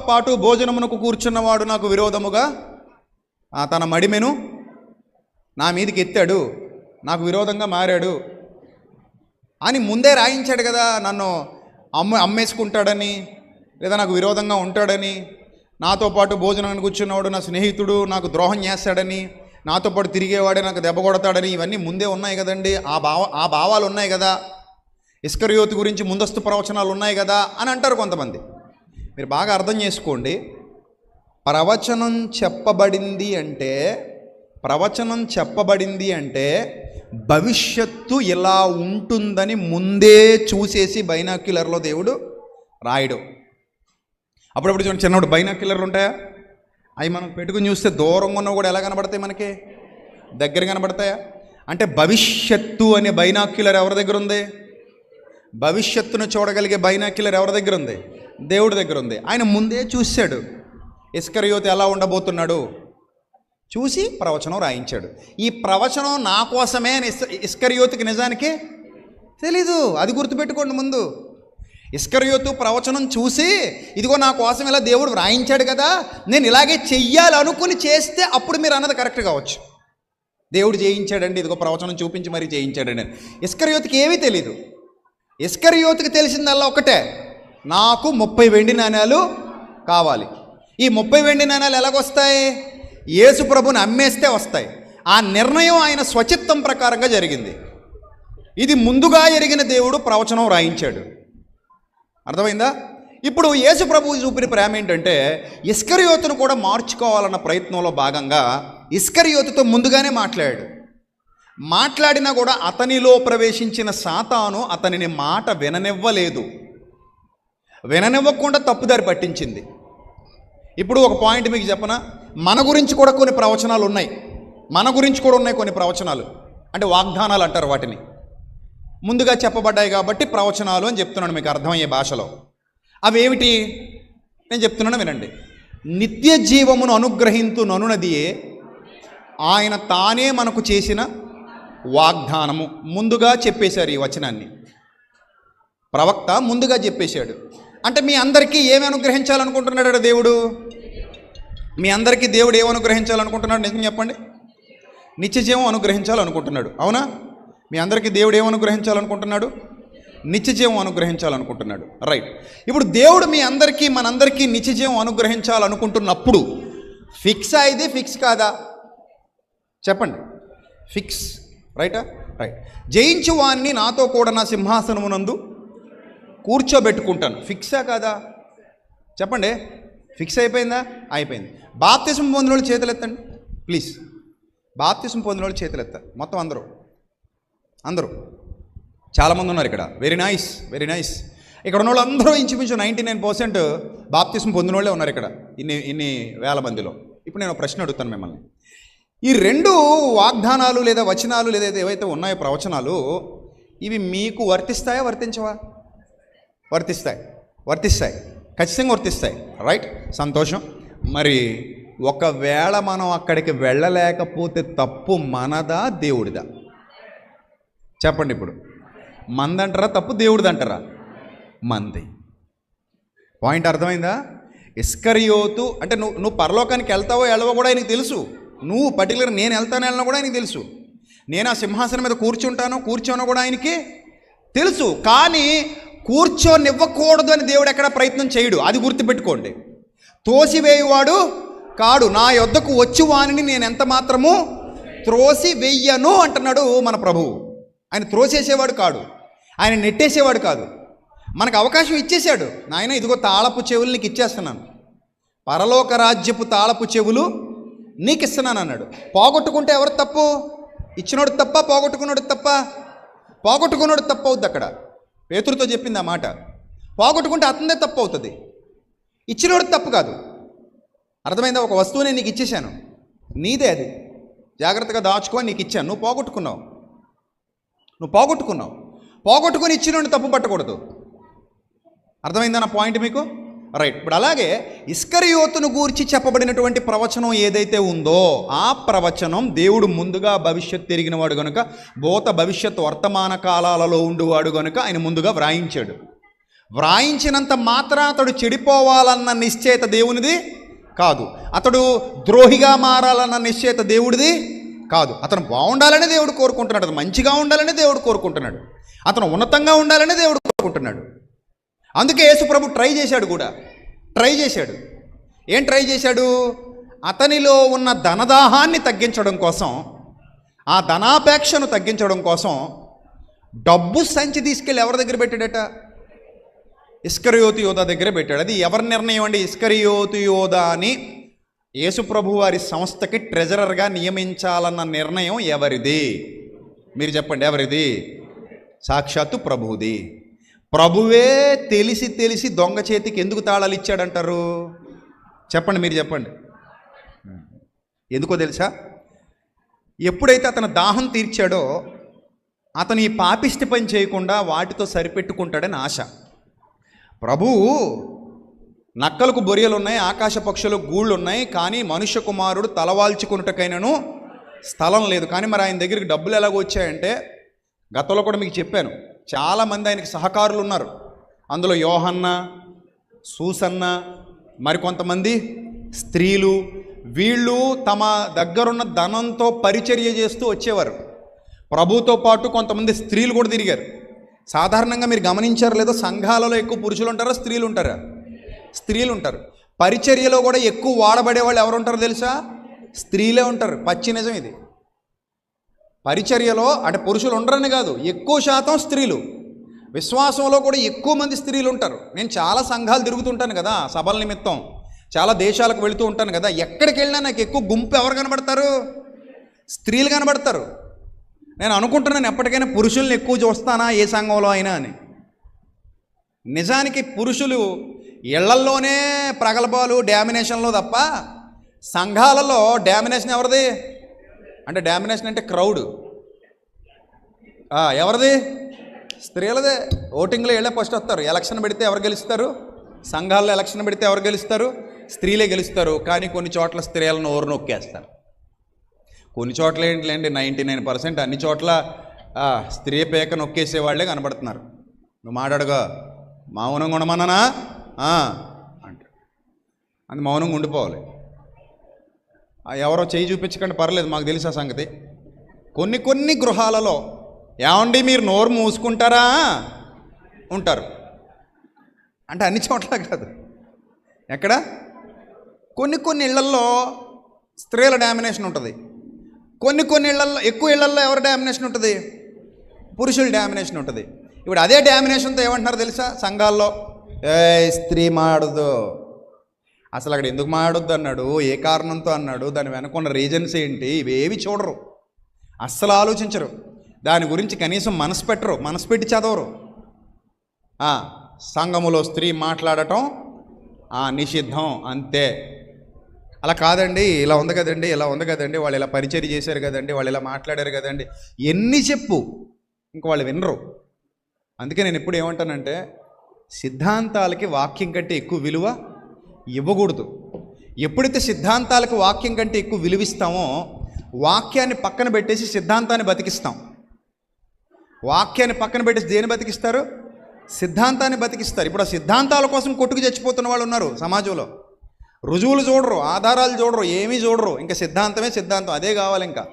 పాటు భోజనమునకు కూర్చున్నవాడు నాకు విరోధముగా తన మడిమెను నా మీదకి ఎత్తాడు, నాకు విరోధంగా మారాడు అని ముందే రాయించాడు కదా. నన్ను అమ్మేసుకుంటాడని, లేదా నాకు విరోధంగా ఉంటాడని, నాతో పాటు భోజనాన్ని కూర్చున్నవాడు నా స్నేహితుడు నాకు ద్రోహం చేస్తాడని, నాతో పాటు తిరిగేవాడే నాకు దెబ్బ కొడతాడని, ఇవన్నీ ముందే ఉన్నాయి కదండి. ఆ భావాలు ఉన్నాయి కదా, ఇస్కరియోతు గురించి ముందస్తు ప్రవచనాలు ఉన్నాయి కదా అని అంటారు కొంతమంది. మీరు బాగా అర్థం చేసుకోండి, ప్రవచనం చెప్పబడింది అంటే భవిష్యత్తు ఇలా ఉంటుందని ముందే చూసేసి బైనాక్యులర్లో దేవుడు రాయడు. అప్పుడప్పుడు చూడండి, చిన్నప్పుడు బైనాక్యులర్లు ఉంటాయా? అవి మనం పెట్టుకుని చూస్తే దూరంగా ఉన్నవి కూడా ఎలా కనబడతాయి, మనకి దగ్గర కనబడతాయా? అంటే భవిష్యత్తు అనే బైనాక్యులర్ ఎవరి దగ్గర ఉంది? భవిష్యత్తును చూడగలిగే బైనాక్యులర్ ఎవరి దగ్గర ఉంది? దేవుడి దగ్గర ఉంది. ఆయన ముందే చూశాడు ఇస్కరియోతు ఎలా ఉండబోతున్నాడు, చూసి ప్రవచనం రాయించాడు. ఈ ప్రవచనం నా కోసమే అని ఇస్కరియోతుకి నిజానికి తెలీదు. అది గుర్తుపెట్టుకోండి. ముందు ఇస్కరియోతు ప్రవచనం చూసి, ఇదిగో నా కోసం ఇలా దేవుడు వ్రాయించాడు కదా, నేను ఇలాగే చెయ్యాలనుకుని చేస్తే అప్పుడు మీరు అన్నది కరెక్ట్ కావచ్చు. దేవుడు చేయించాడండి, ఇదిగో ప్రవచనం చూపించి మరీ చేయించాడండి. ఇస్కరియోతుకి ఏమీ తెలీదు. ఇస్కరియోతుకి తెలిసిందల్లా ఒకటే, నాకు 30 వెండి నాణ్యాలు కావాలి. ఈ 30 వెండి నాణాలు ఎలాగొస్తాయి? యేసు ప్రభుని అమ్మేస్తే వస్తాయి. ఆ నిర్ణయం ఆయన స్వచిత్తం ప్రకారంగా జరిగింది. ఇది ముందుగా ఎరిగిన దేవుడు ప్రవచనం రాయించాడు. అర్థమైందా? ఇప్పుడు యేసు ప్రభువు చూపిన ప్రేమ ఏంటంటే ఇస్కరియోతును కూడా మార్చుకోవాలన్న ప్రయత్నంలో భాగంగా ఇస్కరియోతుతో ముందుగానే మాట్లాడినా కూడా అతనిలో ప్రవేశించిన సాతాను అతనిని మాట విననివ్వకుండా తప్పుదారి పట్టించింది. ఇప్పుడు ఒక పాయింట్ మీకు చెప్పనా, మన గురించి కూడా కొన్ని ప్రవచనాలు ఉన్నాయి. కొన్ని ప్రవచనాలు అంటే వాగ్దానాలు అంటారు వాటిని. ముందుగా చెప్పబడ్డాయి కాబట్టి ప్రవచనాలు అని చెప్తున్నాను మీకు అర్థమయ్యే భాషలో. అవి ఏమిటి నేను చెప్తున్నాను వినండి. నిత్య జీవమును అనుగ్రహింతుననున్నదియే ఆయన తానే మనకు చేసిన వాగ్దానము. ముందుగా చెప్పేశారు ఈ వచనాన్ని. ప్రవక్త ముందుగా చెప్పేశాడు. అంటే మీ అందరికీ ఏమి అనుగ్రహించాలనుకుంటున్నాడు దేవుడు? మీ అందరికీ దేవుడు ఏమి అనుగ్రహించాలనుకుంటున్నాడు? నిజం చెప్పండి. నిత్య జీవం అనుగ్రహించాలనుకుంటున్నాడు. అవునా? మీ అందరికీ దేవుడు ఏమి అనుగ్రహించాలనుకుంటున్నాడు? నిత్య జీవం అనుగ్రహించాలనుకుంటున్నాడు. రైట్. ఇప్పుడు దేవుడు మీ అందరికీ మనందరికీ నిత్య జీవం అనుగ్రహించాలనుకుంటున్నప్పుడు ఫిక్స్ అయింది, ఫిక్స్ కాదా? చెప్పండి. ఫిక్స్. రైటా? రైట్. జయించు వాణ్ణి నాతో కూడా నా సింహాసనమునందు కూర్చోబెట్టుకుంటాను. ఫిక్సా కాదా? చెప్పండి. ఫిక్స్ అయిపోయిందా? అయిపోయింది. బాప్తిసం పొందిన వాళ్ళు చేతులెత్తండి ప్లీజ్. బాప్తిసం పొందిన వాళ్ళు చేతులెత్తారు మొత్తం అందరూ. చాలామంది ఉన్నారు ఇక్కడ. Very nice. ఇక్కడ ఉన్న వాళ్ళు అందరూ ఇంచుమించు 99% బాప్తిసం పొందిన వాళ్ళే ఉన్నారు ఇక్కడ ఇన్ని వేల మందిలో. ఇప్పుడు నేను ప్రశ్న అడుగుతాను మిమ్మల్ని. ఈ 2 వాగ్దానాలు లేదా వచనాలు లేదా ఏవైతే ఉన్నాయో ప్రవచనాలు, ఇవి మీకు వర్తిస్తాయా వర్తించవా? వర్తిస్తాయి. ఖచ్చితంగా వర్తిస్తాయి. రైట్. సంతోషం. మరి ఒకవేళ మనం అక్కడికి వెళ్ళలేకపోతే తప్పు మనదా దేవుడిదా? చెప్పండి. ఇప్పుడు మందంటారా తప్పు దేవుడిదంటారా? మంది. పాయింట్ అర్థమైందా? ఇస్కరియోతు అంటే నువ్వు పరలోకానికి వెళ్తావో వెళ్ళవో కూడా ఆయనకి తెలుసు. నువ్వు పర్టికులర్ నేను వెళ్ళినా కూడా ఆయనకి తెలుసు. నేను ఆ సింహాసనం మీద కూర్చోనో కూడా ఆయనకి తెలుసు. కానీ కూర్చోనివ్వకూడదు అని దేవుడు ఎక్కడ ప్రయత్నం చేయడు. అది గుర్తుపెట్టుకోండి. తోసివేయువాడు కాడు, నా యొద్దకు వచ్చి వానిని నేను ఎంత మాత్రము త్రోసి వెయ్యను అంటున్నాడు మన ప్రభువు. ఆయన త్రోసేసేవాడు కాడు, ఆయన నెట్టేసేవాడు కాదు. మనకు అవకాశం ఇచ్చేశాడు. నాయన ఇదిగో తాళపు చెవులు నీకు ఇచ్చేస్తున్నాను, పరలోక రాజ్యపు తాళపు చెవులు నీకు ఇస్తున్నాను అన్నాడు. పోగొట్టుకుంటే ఎవరు తప్పు? ఇచ్చినోడు తప్ప పోగొట్టుకున్నాడు తప్ప? పోగొట్టుకున్నాడు తప్పు అవుద్ది. అక్కడ పేతురుతో చెప్పింది ఆ మాట. పోగొట్టుకుంటే అతనిదే తప్పు అవుతుంది, ఇచ్చినోడు తప్పు కాదు. అర్థమైందా? ఒక వస్తువుని నీకు ఇచ్చేశాను, నీదే, అది జాగ్రత్తగా దాచుకొని నీకు ఇచ్చాను. నువ్వు పోగొట్టుకుని ఇచ్చినోడిని తప్పు పట్టకూడదు. అర్థమైందా నా పాయింట్ మీకు? రైట్. ఇప్పుడు అలాగే ఇస్కరియోతును గూర్చి చెప్పబడినటువంటి ప్రవచనం ఏదైతే ఉందో ఆ ప్రవచనం దేవుడు ముందుగా భవిష్యత్తు ఎరిగిన వాడు కనుక, భూత భవిష్యత్ వర్తమాన కాలాలలో ఉండువాడు కనుక ఆయన ముందుగా వ్రాయించినంత మాత్రం అతడు చెడిపోవాలన్న నిశ్చయత దేవునిది కాదు. అతడు ద్రోహిగా మారాలన్న నిశ్చయత దేవుడిది కాదు. అతను బాగుండాలని దేవుడు కోరుకుంటున్నాడు, అతను మంచిగా ఉండాలని దేవుడు కోరుకుంటున్నాడు, అతను ఉన్నతంగా ఉండాలని దేవుడు కోరుకుంటున్నాడు. అందుకే యేసు ప్రభు ట్రై చేశాడు. ఏం ట్రై చేశాడు? అతనిలో ఉన్న ధనదాహాన్ని తగ్గించడం కోసం, ఆ ధనాపేక్షను తగ్గించడం కోసం డబ్బు సంచి తీసుకెళ్ళి ఎవరి దగ్గర పెట్టాడట? ఇస్కరియోతు యోధా దగ్గర పెట్టాడు. అది ఎవరి నిర్ణయం అండి? ఇస్కరియోతు యోధాని యేసు ప్రభు వారి సంస్థకి ట్రెజరర్గా నియమించాలన్న నిర్ణయం ఎవరిది? మీరు చెప్పండి. ఎవరిది? సాక్షాత్తు ప్రభువుది. ప్రభువే తెలిసి దొంగ చేతికి ఎందుకు తాళాలు ఇచ్చాడంటారు? చెప్పండి, మీరు చెప్పండి. ఎందుకో తెలుసా? ఎప్పుడైతే అతను దాహం తీర్చాడో అతను ఈ పాపిష్టి పని చేయకుండా వాటితో సరిపెట్టుకుంటాడని ఆశ. ప్రభువు నక్కలకు బొరియలు ఉన్నాయి, ఆకాశ పక్షులకు గూళ్ళు ఉన్నాయి, కానీ మనుష్య కుమారుడు తలవాల్చుకున్నటకైనను స్థలం లేదు. కానీ మరి ఆయన దగ్గరికి డబ్బులు ఎలాగో వచ్చాయంటే, గతంలో కూడా మీకు చెప్పాను, చాలామంది ఆయనకి సహకారులు ఉన్నారు. అందులో యోహన్న, సూసన్న, మరికొంతమంది స్త్రీలు, వీళ్ళు తమ దగ్గరున్న ధనంతో పరిచర్య చేస్తూ వచ్చేవారు. ప్రభుతో పాటు కొంతమంది స్త్రీలు కూడా తిరిగారు. సాధారణంగా మీరు గమనించారు లేదో, సంఘాలలో ఎక్కువ పురుషులు ఉంటారా స్త్రీలు ఉంటారా? స్త్రీలు ఉంటారు. పరిచర్యలో కూడా ఎక్కువ వాడబడే వాళ్ళు ఎవరు ఉంటారో తెలుసా? స్త్రీలే ఉంటారు. పచ్చి నిజం ఇది. పరిచర్యలో అంటే పురుషులు ఉండరని కాదు, ఎక్కువ శాతం స్త్రీలు. విశ్వాసంలో కూడా ఎక్కువ మంది స్త్రీలు ఉంటారు. నేను చాలా సంఘాలు తిరుగుతుంటాను కదా, సభల నిమిత్తం చాలా దేశాలకు వెళుతూ ఉంటాను కదా. ఎక్కడికి వెళ్ళినా నాకు ఎక్కువ గుంపు ఎవరు కనబడతారు? స్త్రీలు కనబడతారు. నేను అనుకుంటున్నాను ఎప్పటికైనా పురుషుల్ని ఎక్కువ చూస్తానా ఏ సంఘంలో అయినా అని. నిజానికి పురుషులు ఇళ్లల్లోనే ప్రగల్భాలు డామినేషన్లో తప్ప సంఘాలలో డామినేషన్ ఎవరిది? అంటే డామినేషన్ అంటే క్రౌడ్ ఎవరిది? స్త్రీలదే. ఓటింగ్లో వెళ్ళే ఫస్ట్ వస్తారు. ఎలక్షన్ పెడితే ఎవరు గెలుస్తారు? సంఘాల్లో ఎలక్షన్ పెడితే ఎవరు గెలుస్తారు? స్త్రీలే గెలుస్తారు. కానీ కొన్ని చోట్ల స్త్రీలను ఓరు నొక్కేస్తారు. కొన్ని చోట్ల ఏంటిలేండి 99% అన్ని చోట్ల స్త్రీ పేక నొక్కేసే వాళ్ళే కనబడుతున్నారు. నువ్వు మాట్లాడుగా మౌనంగా ఉండమన్నానా అంటాడు. అది మౌనంగా ఉండిపోవాలి. ఎవరో చేయి చూపించకండి పర్లేదు, మాకు తెలుసు ఆ సంగతి. కొన్ని గృహాలలో ఏమండి మీరు నోరు మూసుకుంటారా ఉంటారు. అంటే అన్ని చోట్ల కాదు. ఎక్కడ? కొన్ని ఇళ్లల్లో స్త్రీల డామినేషన్ ఉంటుంది. కొన్ని ఇళ్లల్లో, ఎక్కువ ఇళ్లల్లో ఎవరి డామినేషన్ ఉంటుంది? పురుషుల డామినేషన్ ఉంటుంది. ఇప్పుడు అదే డామినేషన్తో ఏమంటున్నారు తెలుసా సంఘాల్లో? స్త్రీ మాడదు. అసలు అక్కడ ఎందుకు మాడొద్దు అన్నాడు, ఏ కారణంతో అన్నాడు, దాని వెనకున్న రీజన్స్ ఏంటి, ఇవేవి చూడరు, అస్సలు ఆలోచించరు. దాని గురించి కనీసం మనసు పెట్టరు, మనసు పెట్టి చదవరు. సంఘములో స్త్రీ మాట్లాడటం నిషిద్ధం అంతే. అలా కాదండి, ఇలా ఉంది కదండి, ఇలా ఉంది కదండి, వాళ్ళు ఇలా పరిచర్య చేశారు కదండి, వాళ్ళు ఇలా మాట్లాడారు కదండి, ఎన్ని చెప్పు ఇంక వాళ్ళు వినరు. అందుకే నేను ఎప్పుడు ఏమంటానంటే సిద్ధాంతాలకి వాక్యం కంటే ఎక్కువ విలువ ఇవ్వకూడదు. ఎప్పుడైతే సిద్ధాంతాలకు వాక్యం కంటే ఎక్కువ విలువిస్తామో వాక్యాన్ని పక్కన పెట్టేసి సిద్ధాంతాన్ని బతికిస్తాం. వాక్యాన్ని పక్కన పెట్టేసి దేని బతికిస్తారు? సిద్ధాంతాన్ని బతికిస్తారు. ఇప్పుడు ఆ సిద్ధాంతాల కోసం కొట్టుకు చచ్చిపోతున్న వాళ్ళు ఉన్నారు సమాజంలో. రుజువులు చూడరు, ఆధారాలు చూడరు, ఏమీ చూడరు. ఇంకా సిద్ధాంతమే సిద్ధాంతం, అదే కావాలి. ఇంకా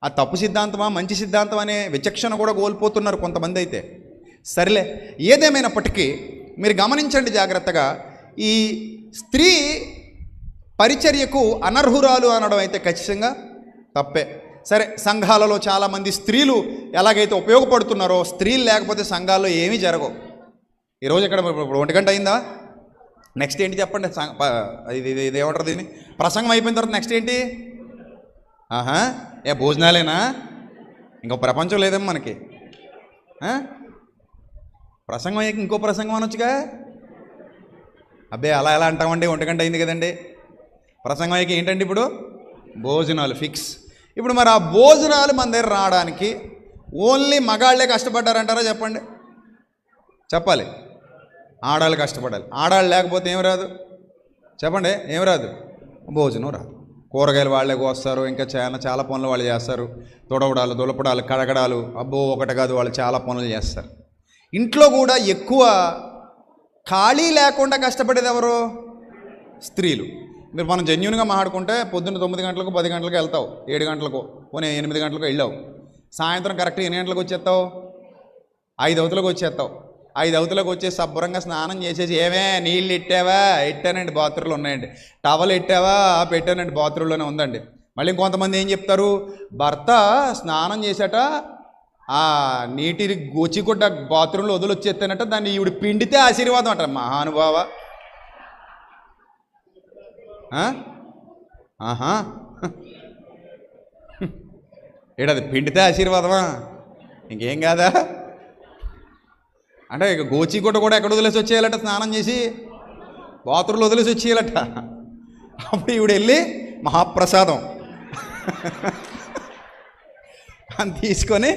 ఆ తప్పు సిద్ధాంతమా మంచి సిద్ధాంతం అనే విచక్షణ కూడా కోల్పోతున్నారు కొంతమంది. అయితే సరేలే, ఏదేమైనప్పటికీ మీరు గమనించండి జాగ్రత్తగా. ఈ స్త్రీ పరిచర్యకు అనర్హురాలు అనడం అయితే ఖచ్చితంగా తప్పే. సరే, సంఘాలలో చాలామంది స్త్రీలు ఎలాగైతే ఉపయోగపడుతున్నారో, స్త్రీలు లేకపోతే సంఘాల్లో ఏమీ జరగవు. ఈరోజు ఇక్కడ ఇప్పుడు 1 గంట అయిందా? నెక్స్ట్ ఏంటి చెప్పండి? ఇది ఏమంటారు దీన్ని? ప్రసంగం అయిపోయిన తర్వాత నెక్స్ట్ ఏంటి? భోజనాలేనా? ఇంకో ప్రపంచం లేదేమో మనకి. ప్రసంగం అయ్యాక ఇంకో ప్రసంగం అనొచ్చుగా. అబ్బే అలా ఎలా అంటామండి, 1 గంట అయింది కదండి. ప్రసంగం అయ్యాక ఏంటండి ఇప్పుడు? భోజనాలు ఫిక్స్. ఇప్పుడు మరి ఆ భోజనాలు మన దగ్గర రావడానికి ఓన్లీ మగాళ్ళే కష్టపడ్డారంటారా? చెప్పండి, చెప్పాలి. ఆడాళ్ళు కష్టపడాలి. ఆడాళ్ళు లేకపోతే ఏం రాదు? చెప్పండి, ఏం రాదు? భోజనం రాదు. కూరగాయలు వాళ్ళే కోస్తారు, ఇంకా చాలా పనులు వాళ్ళు చేస్తారు. తుడవడాలు, దులపడాలు, కడగడాలు, అబ్బో ఒకటి కాదు, వాళ్ళు చాలా పనులు చేస్తారు. ఇంట్లో కూడా ఎక్కువ ఖాళీ లేకుండా కష్టపడేది ఎవరు? స్త్రీలు. మీరు మనం జెన్యూన్గా మాట్లాడుకుంటే పొద్దున్న 9 గంటలకు 10 గంటలకు వెళ్తావు, 7 గంటలకు, పోనీ 8 గంటలకు వెళ్ళావు. సాయంత్రం కరెక్ట్గా ఎన్ని గంటలకు వచ్చేస్తావు? 5 అవతలకు వచ్చేస్తావు. 5 అవతలకు వచ్చేసి శుభ్రంగా స్నానం చేసేసి, ఏమే నీళ్ళు ఇట్టావా? ఇట్టానండి, బాత్రూంలో ఉన్నాయండి. టవల్ ఇట్టావా? పెట్టానండి, బాత్రూంలోనే ఉందండి. మళ్ళీ ఇంకొంతమంది ఏం చెప్తారు? భర్త స్నానం చేసేట నీటి గోచిగుడ్డ బాత్రూంలో వదిలొచ్చేస్తానట, దాన్ని ఈవిడ పిండితే ఆశీర్వాదం అంట. మహానుభావ! ఏడది పిండితే ఆశీర్వాదమా? ఇంకేం కాదా? అంటే ఇక గోచిగుడ్డ కూడా ఎక్కడ వదిలేసి వచ్చేయాలట? స్నానం చేసి బాత్రూంలో వదిలేసి వచ్చేయాలట. అప్పుడు ఈవిడ వెళ్ళి మహాప్రసాదం అని తీసుకొని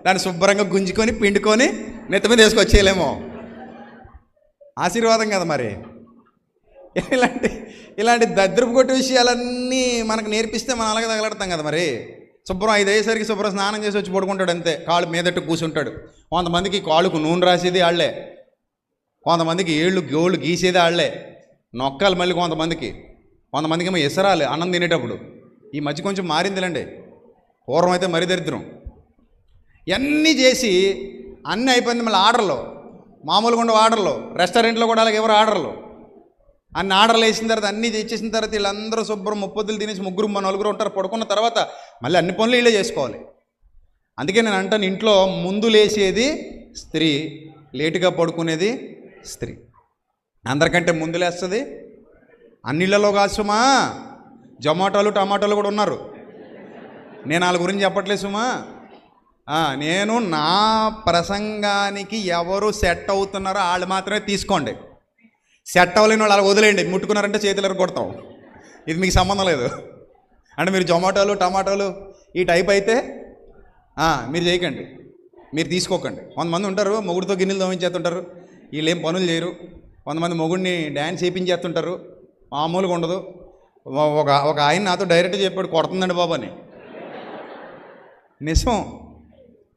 దాన్ని శుభ్రంగా గుంజుకొని పిండుకొని నెత్తి మీద వేసుకొచ్చేయలేమో. ఆశీర్వాదం కదా మరి. ఇలాంటి దద్రపు కొట్టు విషయాలన్నీ మనకు నేర్పిస్తే మనం అలాగే తగలడతాం కదా మరి. శుభ్రం 5 అయ్యేసరికి శుభ్రం స్నానం చేసి వచ్చి పడుకుంటాడు అంతే, కాళ్ళు మీదట్టు కూర్చుంటాడు. కొంతమందికి కాళ్ళకు నూనె రాసేది వాళ్ళే, కొంతమందికి గోళ్ళు గీసేది వాళ్ళే, నొక్కాలి మళ్ళీ కొంతమందికి ఏమో ఎసరాలి అన్నం తినేటప్పుడు. ఈ మధ్య కొంచెం మారిందిలేండి, పూర్వం అయితే మరీ దరిద్రం. ఇవన్నీ చేసి అన్నీ అయిపోయింది. మళ్ళీ ఆర్డర్లు, మామూలుగా ఉండే ఆర్డర్లు, రెస్టారెంట్లో కూడా అలాగే ఎవరు ఆర్డర్లు. అన్ని ఆర్డర్లు వేసిన తర్వాత అన్నీ తెచ్చేసిన తర్వాత వీళ్ళందరూ శుభ్రం ముప్పొద్దులు తినేసి ముగ్గురు నలుగురు ఉంటారు. పడుకున్న తర్వాత మళ్ళీ అన్ని పనులు వీళ్ళే చేసుకోవాలి. అందుకే నేను అంటాను, ఇంట్లో ముందు లేచేది స్త్రీ, లేటుగా పడుకునేది స్త్రీ. అందరికంటే ముందు లేస్తుంది. అన్నిళ్ళలో కాదు సుమా, జొమాటోలు టమాటోలు కూడా ఉన్నారు. నేను వాళ్ళ గురించి చెప్పట్లేదు సుమా. నేను నా ప్రసంగానికి ఎవరు సెట్ అవుతున్నారో వాళ్ళు మాత్రమే తీసుకోండి. సెట్ అవ్వలేని వాళ్ళు అలా వదిలేయండి. ముట్టుకున్నారంటే చేతులు కొడతాం. ఇది మీకు సంబంధం లేదు. అంటే మీరు జొమాటోలు టమాటోలు ఈ టైప్ అయితే మీరు చేయకండి, మీరు తీసుకోకండి. కొంతమంది ఉంటారు మొగుడితో గిన్నెలు దోమించేస్తుంటారు, వీళ్ళు ఏం పనులు చేయరు. కొంతమంది మొగుడిని డ్యాన్స్ చేయించేస్తుంటారు, మామూలుగా ఉండదు. ఒక ఆయన నాతో డైరెక్ట్గా చెప్పాడు, కొడుతుందండి బాబు అని. నిజం,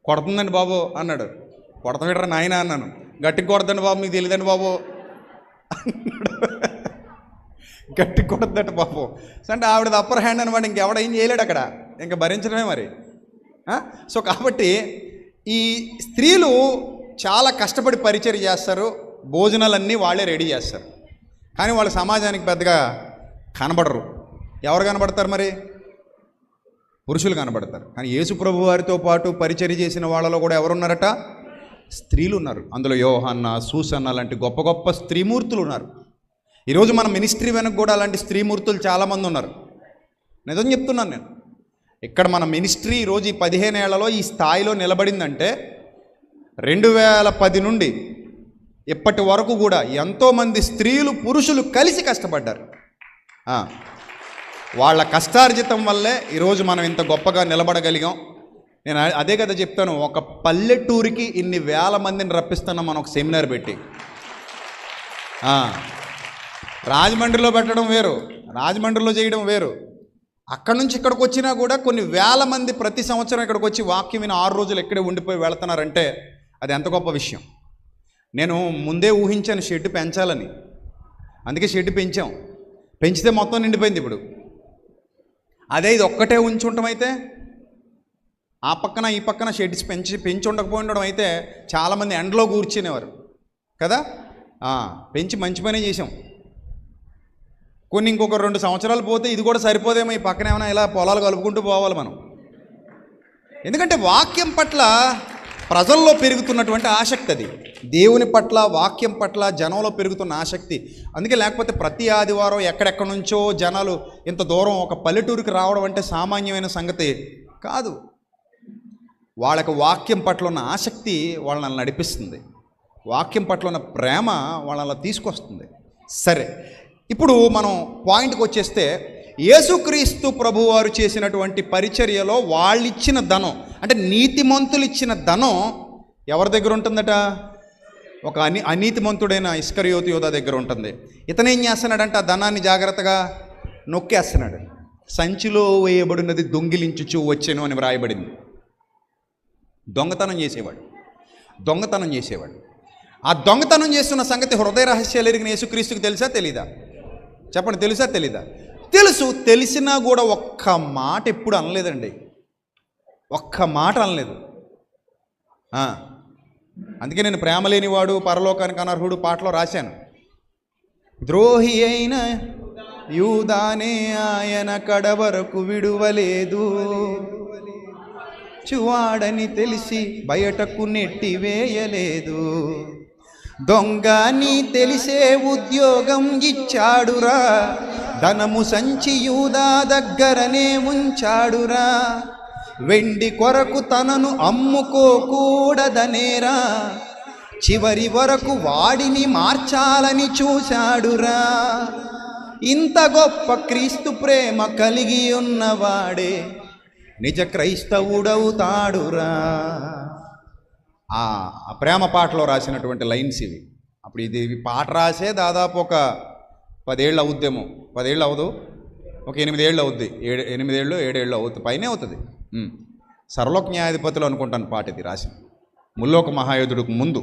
కొడుతుందండి బాబు అన్నాడు. కొడతావిడరా నాయన అన్నాను. గట్టికి కొడతండి బాబు, మీకు తెలియదండి బాబు అన్నాడు. గట్టి కొడద్దంట బాబు. అంటే ఆవిడది అప్పర్ హ్యాండ్ అనమాట. ఇంకెవడ ఏం చేయలేడు అక్కడ, ఇంకా భరించడమే మరి. సో కాబట్టి ఈ స్త్రీలు చాలా కష్టపడి పరిచర్య చేస్తారు, భోజనాలన్నీ వాళ్ళే రెడీ చేస్తారు. కానీ వాళ్ళు సమాజానికి పెద్దగా కనబడరు. ఎవరు కనబడతారు మరి? పురుషులు కనబడతారు. కానీ యేసు ప్రభు వారితో పాటు పరిచర్య చేసిన వాళ్ళలో కూడా ఎవరున్నారట? స్త్రీలు ఉన్నారు. అందులో యోహన్న, సూసన్న లాంటి గొప్ప గొప్ప స్త్రీమూర్తులు ఉన్నారు. ఈరోజు మన మినిస్ట్రీ వెనక కూడా అలాంటి స్త్రీమూర్తులు చాలామంది ఉన్నారు. నిజం చెప్తున్నాను నేను. ఇక్కడ మన మినిస్ట్రీ ఈరోజు ఈ 15 ఏళ్లలో ఈ స్థాయిలో నిలబడిందంటే 2010 నుండి ఇప్పటి వరకు కూడా ఎంతోమంది స్త్రీలు పురుషులు కలిసి కష్టపడ్డారు. వాళ్ళ కష్టార్జితం వల్లే ఈరోజు మనం ఇంత గొప్పగా నిలబడగలిగాం. నేను అదే కదా చెప్తాను, ఒక పల్లెటూరికి ఇన్ని వేల మందిని రప్పిస్తున్నాం మనం ఒక సెమినార్ పెట్టి. రాజమండ్రిలో పెట్టడం వేరు, రాజమండ్రిలో చేయడం వేరు. అక్కడి నుంచి ఇక్కడికి వచ్చినా కూడా కొన్ని వేల మంది ప్రతి సంవత్సరం ఇక్కడికి వచ్చి వాక్యం విని 6 రోజులు ఇక్కడే ఉండిపోయి వెళ్తున్నారంటే అది ఎంత గొప్ప విషయం. నేను ముందే ఊహించాను షెడ్ పెంచాలని, అందుకే షెడ్ పెంచాం. పెంచితే మొత్తం నిండిపోయింది. ఇప్పుడు అదే ఇది ఒక్కటే ఉంచుంటాం అయితే, ఆ పక్కన ఈ పక్కన షెడ్స్ పెంచి ఉండకపోయి అయితే చాలామంది ఎండలో కూర్చునేవారు కదా. పెంచి మంచి పనే చేసాం. కొన్ని ఇంకొక 2 సంవత్సరాలు పోతే ఇది కూడా సరిపోదేమో, ఈ పక్కన ఏమైనా ఇలా పొలాలు కలుపుకుంటూ పోవాలి మనం. ఎందుకంటే వాక్యం పట్ల ప్రజల్లో పెరుగుతున్నటువంటి ఆసక్తి, అది దేవుని పట్ల వాక్యం పట్ల జనంలో పెరుగుతున్న ఆసక్తి. అందుకే లేకపోతే ప్రతి ఆదివారం ఎక్కడెక్కడి నుంచో జనాలు ఇంత దూరం ఒక పల్లెటూరికి రావడం అంటే సామాన్యమైన సంగతి కాదు. వాళ్ళకి వాక్యం పట్ల ఉన్న ఆసక్తి వాళ్ళని నడిపిస్తుంది, వాక్యం పట్ల ఉన్న ప్రేమ వాళ్ళని తీసుకొస్తుంది. సరే, ఇప్పుడు మనం పాయింట్కి వచ్చేస్తే, యేసుక్రీస్తు ప్రభువారు చేసినటువంటి పరిచర్యలో వాళ్ళు ఇచ్చిన ధనం, అంటే నీతిమంతులు ఇచ్చిన ధనం ఎవరి దగ్గర ఉంటుందట? ఒక అనీతిమంతుడైన ఇస్కరియోతు యోధా దగ్గర ఉంటుంది. ఇతనేం చేస్తున్నాడంటే ఆ ధనాన్ని జాగ్రత్తగా నొక్కేస్తున్నాడు. సంచిలో వేయబడినది దొంగిలించుచు వచ్చెను అని వ్రాయబడింది. దొంగతనం చేసేవాడు. ఆ దొంగతనం చేస్తున్న సంగతి హృదయ రహస్యాలు ఎరిగిన యేసుక్రీస్తుకి తెలుసా తెలీదా? చెప్పండి, తెలుసా తెలీదా? తెలుసు. తెలిసినా కూడా ఒక్క మాట ఎప్పుడు అనలేదండి, ఒక్క మాట అనలేదు. అందుకే నేను ప్రేమ లేనివాడు పరలోకానికి అనర్హుడు పాటలో రాశాను. ద్రోహి అయిన యూదానే ఆయన కడవరకు విడువలేదు, చువాడని తెలిసి బయటకు నెట్టివేయలేదు, దొంగని తెలిసే ఉద్యోగం ఇచ్చాడురా, ధనము సంచి యూదా దగ్గరనే ఉంచాడురా, వెండి కొరకు తనను అమ్ముకోకూడదనేరా, చివరి వరకు వాడిని మార్చాలని చూశాడురా, ఇంత గొప్ప క్రీస్తు ప్రేమ కలిగి ఉన్నవాడే నిజ క్రైస్తవుడవుతాడురా. ఆ ప్రేమ పాటలో రాసినటువంటి లైన్స్ ఇవి. అప్పుడు ఇది పాట రాసే దాదాపు ఒక 10 ఏళ్ళు అవుద్దేమో, 10 ఏళ్ళు అవ్వదు, ఒక 8 ఏళ్ళు అవుద్ది, 8 ఏళ్ళు 7 ఏళ్ళు అవుతుంది, పైనే అవుతుంది. సర్వలోక న్యాయాధిపతులు అనుకుంటాను పాట ఇది రాసింది, ముల్లోక మహాయోధుడికి ముందు.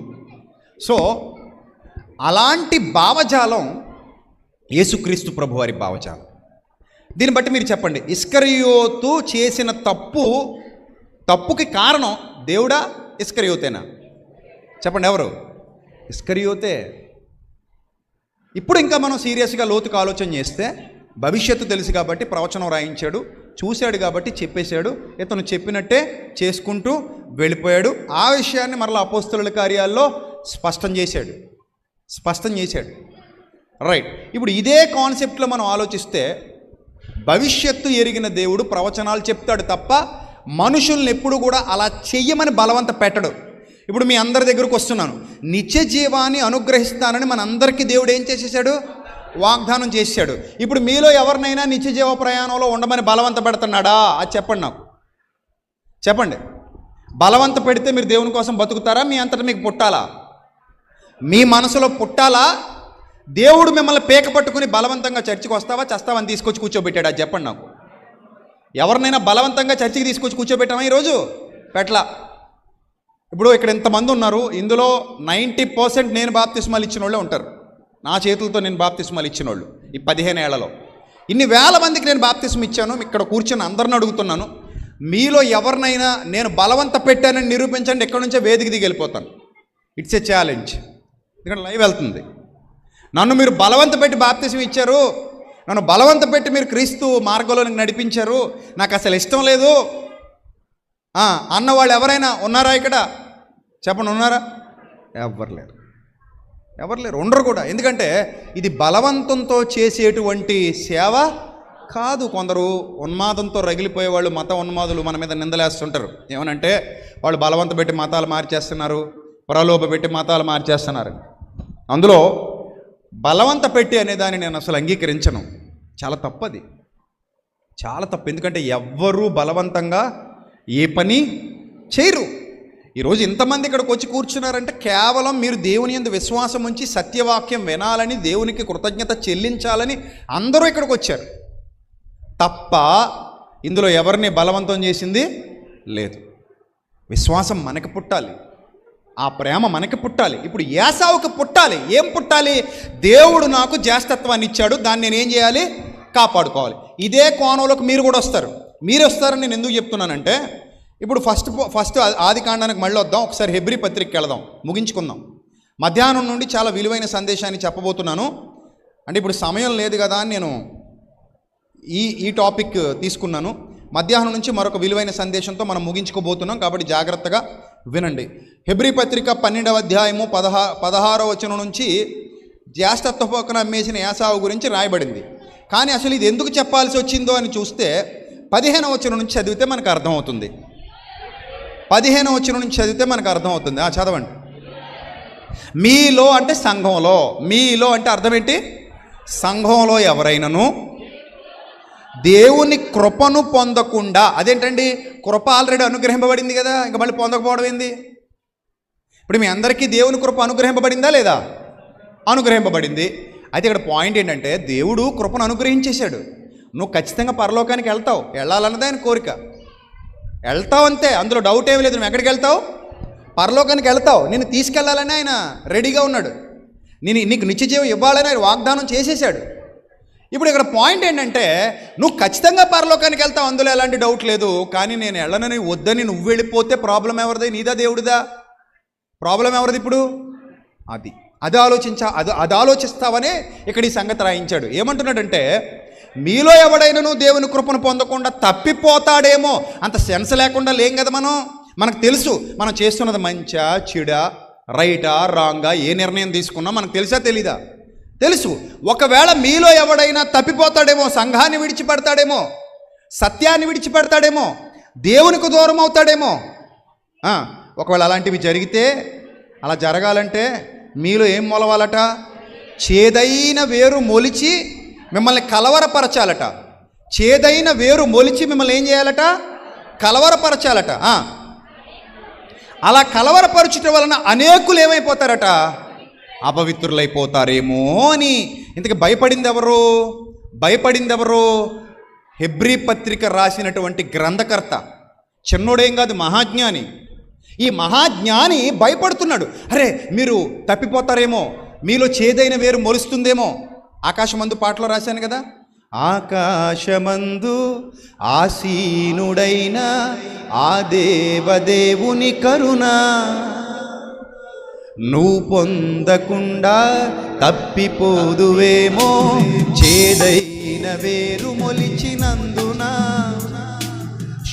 సో అలాంటి భావజాలం యేసుక్రీస్తు ప్రభువారి భావజాలం. దీన్ని బట్టి మీరు చెప్పండి, ఇస్కరియోతు చేసిన తప్పుకి కారణం దేవుడా ఇస్కరియోతేనా? చెప్పండి, ఎవరు? ఇస్కరియోతే. ఇప్పుడు ఇంకా మనం సీరియస్గా లోతుకు ఆలోచన చేస్తే భవిష్యత్తు తెలుసు కాబట్టి ప్రవచనం రాయించాడు, చూశాడు కాబట్టి చెప్పేశాడు, ఇతను చెప్పినట్టే చేసుకుంటూ వెళ్ళిపోయాడు. ఆ విషయాన్ని మరలా అపోస్తలుల కార్యాల్లో స్పష్టం చేశాడు. రైట్. ఇప్పుడు ఇదే కాన్సెప్ట్లో మనం ఆలోచిస్తే భవిష్యత్తు ఎరిగిన దేవుడు ప్రవచనాలు చెప్తాడు తప్ప మనుషుల్ని ఎప్పుడు కూడా అలా చెయ్యమని బలవంత పెట్టడు. ఇప్పుడు మీ అందరి దగ్గరకు వస్తున్నాను, నిత్య జీవాన్ని అనుగ్రహిస్తానని మన అందరికీ దేవుడు ఏం చేసేసాడు? వాగ్దానం చేశాడు. ఇప్పుడు మీలో ఎవరినైనా నిత్య జీవ ప్రయాణంలో ఉండమని బలవంత పెడుతున్నాడా? అది చెప్పండి, నాకు చెప్పండి. బలవంత పెడితే మీరు దేవుని కోసం బతుకుతారా? మీ అంతటా మీకు పుట్టాలా? మీ మనసులో పుట్టాలా? దేవుడు మిమ్మల్ని పేక పట్టుకుని బలవంతంగా చర్చికి వస్తావా చేస్తావని తీసుకొచ్చి కూర్చోబెట్టాడు? అది చెప్పండి నాకు. ఎవరినైనా బలవంతంగా చర్చికి తీసుకొచ్చి కూర్చోబెట్టామా ఈరోజు? పెట్టలా. ఇప్పుడు ఇక్కడ ఇంతమంది ఉన్నారు, ఇందులో 90% నేను బాప్తిస్మాలు ఇచ్చిన వాళ్ళే ఉంటారు. నా చేతులతో నేను బాప్తిస్మాలు ఇచ్చిన వాళ్ళు ఈ 15 ఏళ్లలో. ఇన్ని వేల మందికి నేను బాప్తిస్మ ఇచ్చాను. ఇక్కడ కూర్చొని అందరిని అడుగుతున్నాను, మీలో ఎవరినైనా నేను బలవంత పెట్టానని నిరూపించండి, ఎక్కడి నుంచో వేదిక దిగి వెళ్ళిపోతాను. It's a challenge. ఎందుకంటే లైవ్ వెళ్తుంది. నన్ను మీరు బలవంత పెట్టి బాప్తిస్మ ఇచ్చారు, నన్ను బలవంత పెట్టి మీరు క్రీస్తు మార్గంలోనికి నడిపించారు, నాకు అసలు ఇష్టం లేదు అన్నవాళ్ళు ఎవరైనా ఉన్నారా ఇక్కడ? చెప్పండి, ఉన్నారా? ఎవరు లేరు, ఉండరు కూడా. ఎందుకంటే ఇది బలవంతంతో చేసేటువంటి సేవ కాదు. కొందరు ఉన్మాదంతో రగిలిపోయేవాళ్ళు, మత ఉన్మాదులు మన మీద నిందలేస్తుంటారు. ఏమనంటే వాళ్ళు బలవంత పెట్టి మతాలు మార్చేస్తున్నారు, ప్రలోభ పెట్టి మతాలు మార్చేస్తున్నారు. అందులో బలవంత పెట్టి అనేదాన్ని నేను అసలు అంగీకరించను. చాలా తప్పది, చాలా తప్పు. ఎందుకంటే ఎవ్వరూ బలవంతంగా ఏ పని చేయరు. ఈరోజు ఇంతమంది ఇక్కడికి వచ్చి కూర్చున్నారంటే కేవలం మీరు దేవుని యందు విశ్వాసం ఉంచి సత్యవాక్యం వినాలని, దేవునికి కృతజ్ఞత చెల్లించాలని అందరూ ఇక్కడికి వచ్చారు తప్ప ఇందులో ఎవరిని బలవంతం చేసింది లేదు. విశ్వాసం మనకి పుట్టాలి, ఆ ప్రేమ మనకి పుట్టాలి. ఇప్పుడు ఏసావుకి పుట్టాలి. ఏం పుట్టాలి? దేవుడు నాకు జ్యేష్ఠత్వాన్ని ఇచ్చాడు, దాన్ని నేను ఏం చేయాలి? కాపాడుకోవాలి. ఇదే కోణంలోకి మీరు కూడా వస్తారు. మీరు వస్తారని నేను ఎందుకు చెప్తున్నానంటే, ఇప్పుడు ఫస్ట్ ఆది కాండానికి మళ్ళీ వద్దాం. ఒకసారి హెబ్రీ పత్రికకి వెళదాం, ముగించుకుందాం. మధ్యాహ్నం నుండి చాలా విలువైన సందేశాన్ని చెప్పబోతున్నాను. అంటే ఇప్పుడు సమయం లేదు కదా అని నేను ఈ టాపిక్ తీసుకున్నాను. మధ్యాహ్నం నుంచి మరొక విలువైన సందేశంతో మనం ముగించుకోబోతున్నాం, కాబట్టి జాగ్రత్తగా వినండి. హెబ్రీ పత్రిక 12వ అధ్యాయము 16వ వచనం నుంచి జ్యేష్ఠత్వపు అమ్మేసిన ఏసావు గురించి రాయబడింది. కానీ అసలు ఇది ఎందుకు చెప్పాల్సి వచ్చిందో అని చూస్తే 15వ వచనం నుంచి చదివితే మనకు అర్థమవుతుంది. 15వ వచనం నుంచి చదివితే మనకు అర్థమవుతుంది. చదవండి. మీలో అంటే సంఘంలో, మీలో అంటే అర్థం ఏంటి? సంఘంలో ఎవరైనాను దేవుని కృపను పొందకుండా, అదేంటండి? కృప ఆల్రెడీ అనుగ్రహింపబడింది కదా, ఇంకా మళ్ళీ పొందకపోవడం ఏంది? ఇప్పుడు మీ అందరికీ దేవుని కృప అనుగ్రహింపబడిందా లేదా? అనుగ్రహింపబడింది. అయితే ఇక్కడ పాయింట్ ఏంటంటే, దేవుడు కృపను అనుగ్రహించేశాడు. నువ్వు ఖచ్చితంగా పరలోకానికి వెళ్తావు, వెళ్ళాలన్నది ఆయన కోరిక. వెళ్తావు అంతే, అందులో డౌట్ ఏమీ లేదు. నువ్వు ఎక్కడికి వెళ్తావు? పరలోకానికి వెళ్తావు. నేను తీసుకెళ్లాలని ఆయన రెడీగా ఉన్నాడు. నీకు నిత్యజీవం ఇవ్వాలని ఆయన వాగ్దానం చేసేసాడు. ఇప్పుడు ఇక్కడ పాయింట్ ఏంటంటే, నువ్వు ఖచ్చితంగా పరలోకానికి వెళ్తావు, అందులో ఎలాంటి డౌట్ లేదు. కానీ నేను వెళ్ళనని వద్దని నువ్వు వెళ్ళిపోతే ప్రాబ్లం ఎవరిది? నీదా దేవుడిదా? ప్రాబ్లం ఎవరిది ఇప్పుడు? అది ఆలోచిస్తావనే ఇక్కడ ఈ సంగతి రాయించాడు. ఏమంటున్నాడంటే, మీలో ఎవడైనాను దేవుని కృపను పొందకుండా తప్పిపోతాడేమో. అంత సెన్స్ లేకుండా లేం కదా మనం. మనకు తెలుసు మనం చేస్తున్నది మంచా చెడా, రైటా రాంగా, ఏ నిర్ణయం తీసుకున్నా మనకు తెలుసా తెలీదా? తెలుసు. ఒకవేళ మీలో ఎవడైనా తప్పిపోతాడేమో, సంఘాన్ని విడిచిపెడతాడేమో, సత్యాన్ని విడిచిపెడతాడేమో, దేవునికి దూరం అవుతాడేమో. ఒకవేళ అలాంటివి జరిగితే, అలా జరగాలంటే మీలో ఏం మొలవాలట? చేదైన వేరు మొలిచి మిమ్మల్ని కలవరపరచాలట. చేదైన వేరు మొలిచి మిమ్మల్ని ఏం చేయాలట? కలవరపరచాలట. అలా కలవరపరచటం వలన అనేకులు ఏమైపోతారట? అపవిత్రులైపోతారేమో అని. ఇంతకు భయపడింది ఎవరు? హెబ్రీ పత్రిక రాసినటువంటి గ్రంథకర్త. చిన్నోడేం కాదు, మహాజ్ఞాని. ఈ మహాజ్ఞాని భయపడుతున్నాడు. అరే మీరు తప్పిపోతారేమో, మీలో చేదైన వేరు మొలుస్తుందేమో. ఆకాశమందు పాటలో రాశాను కదా, ఆకాశమందు ఆసీనుడైన ఆ దేవదేవుని కరుణ నువ్వు పొందకుండా తప్పిపోదువేమో, చేదైన వేరు మొలిచినందున.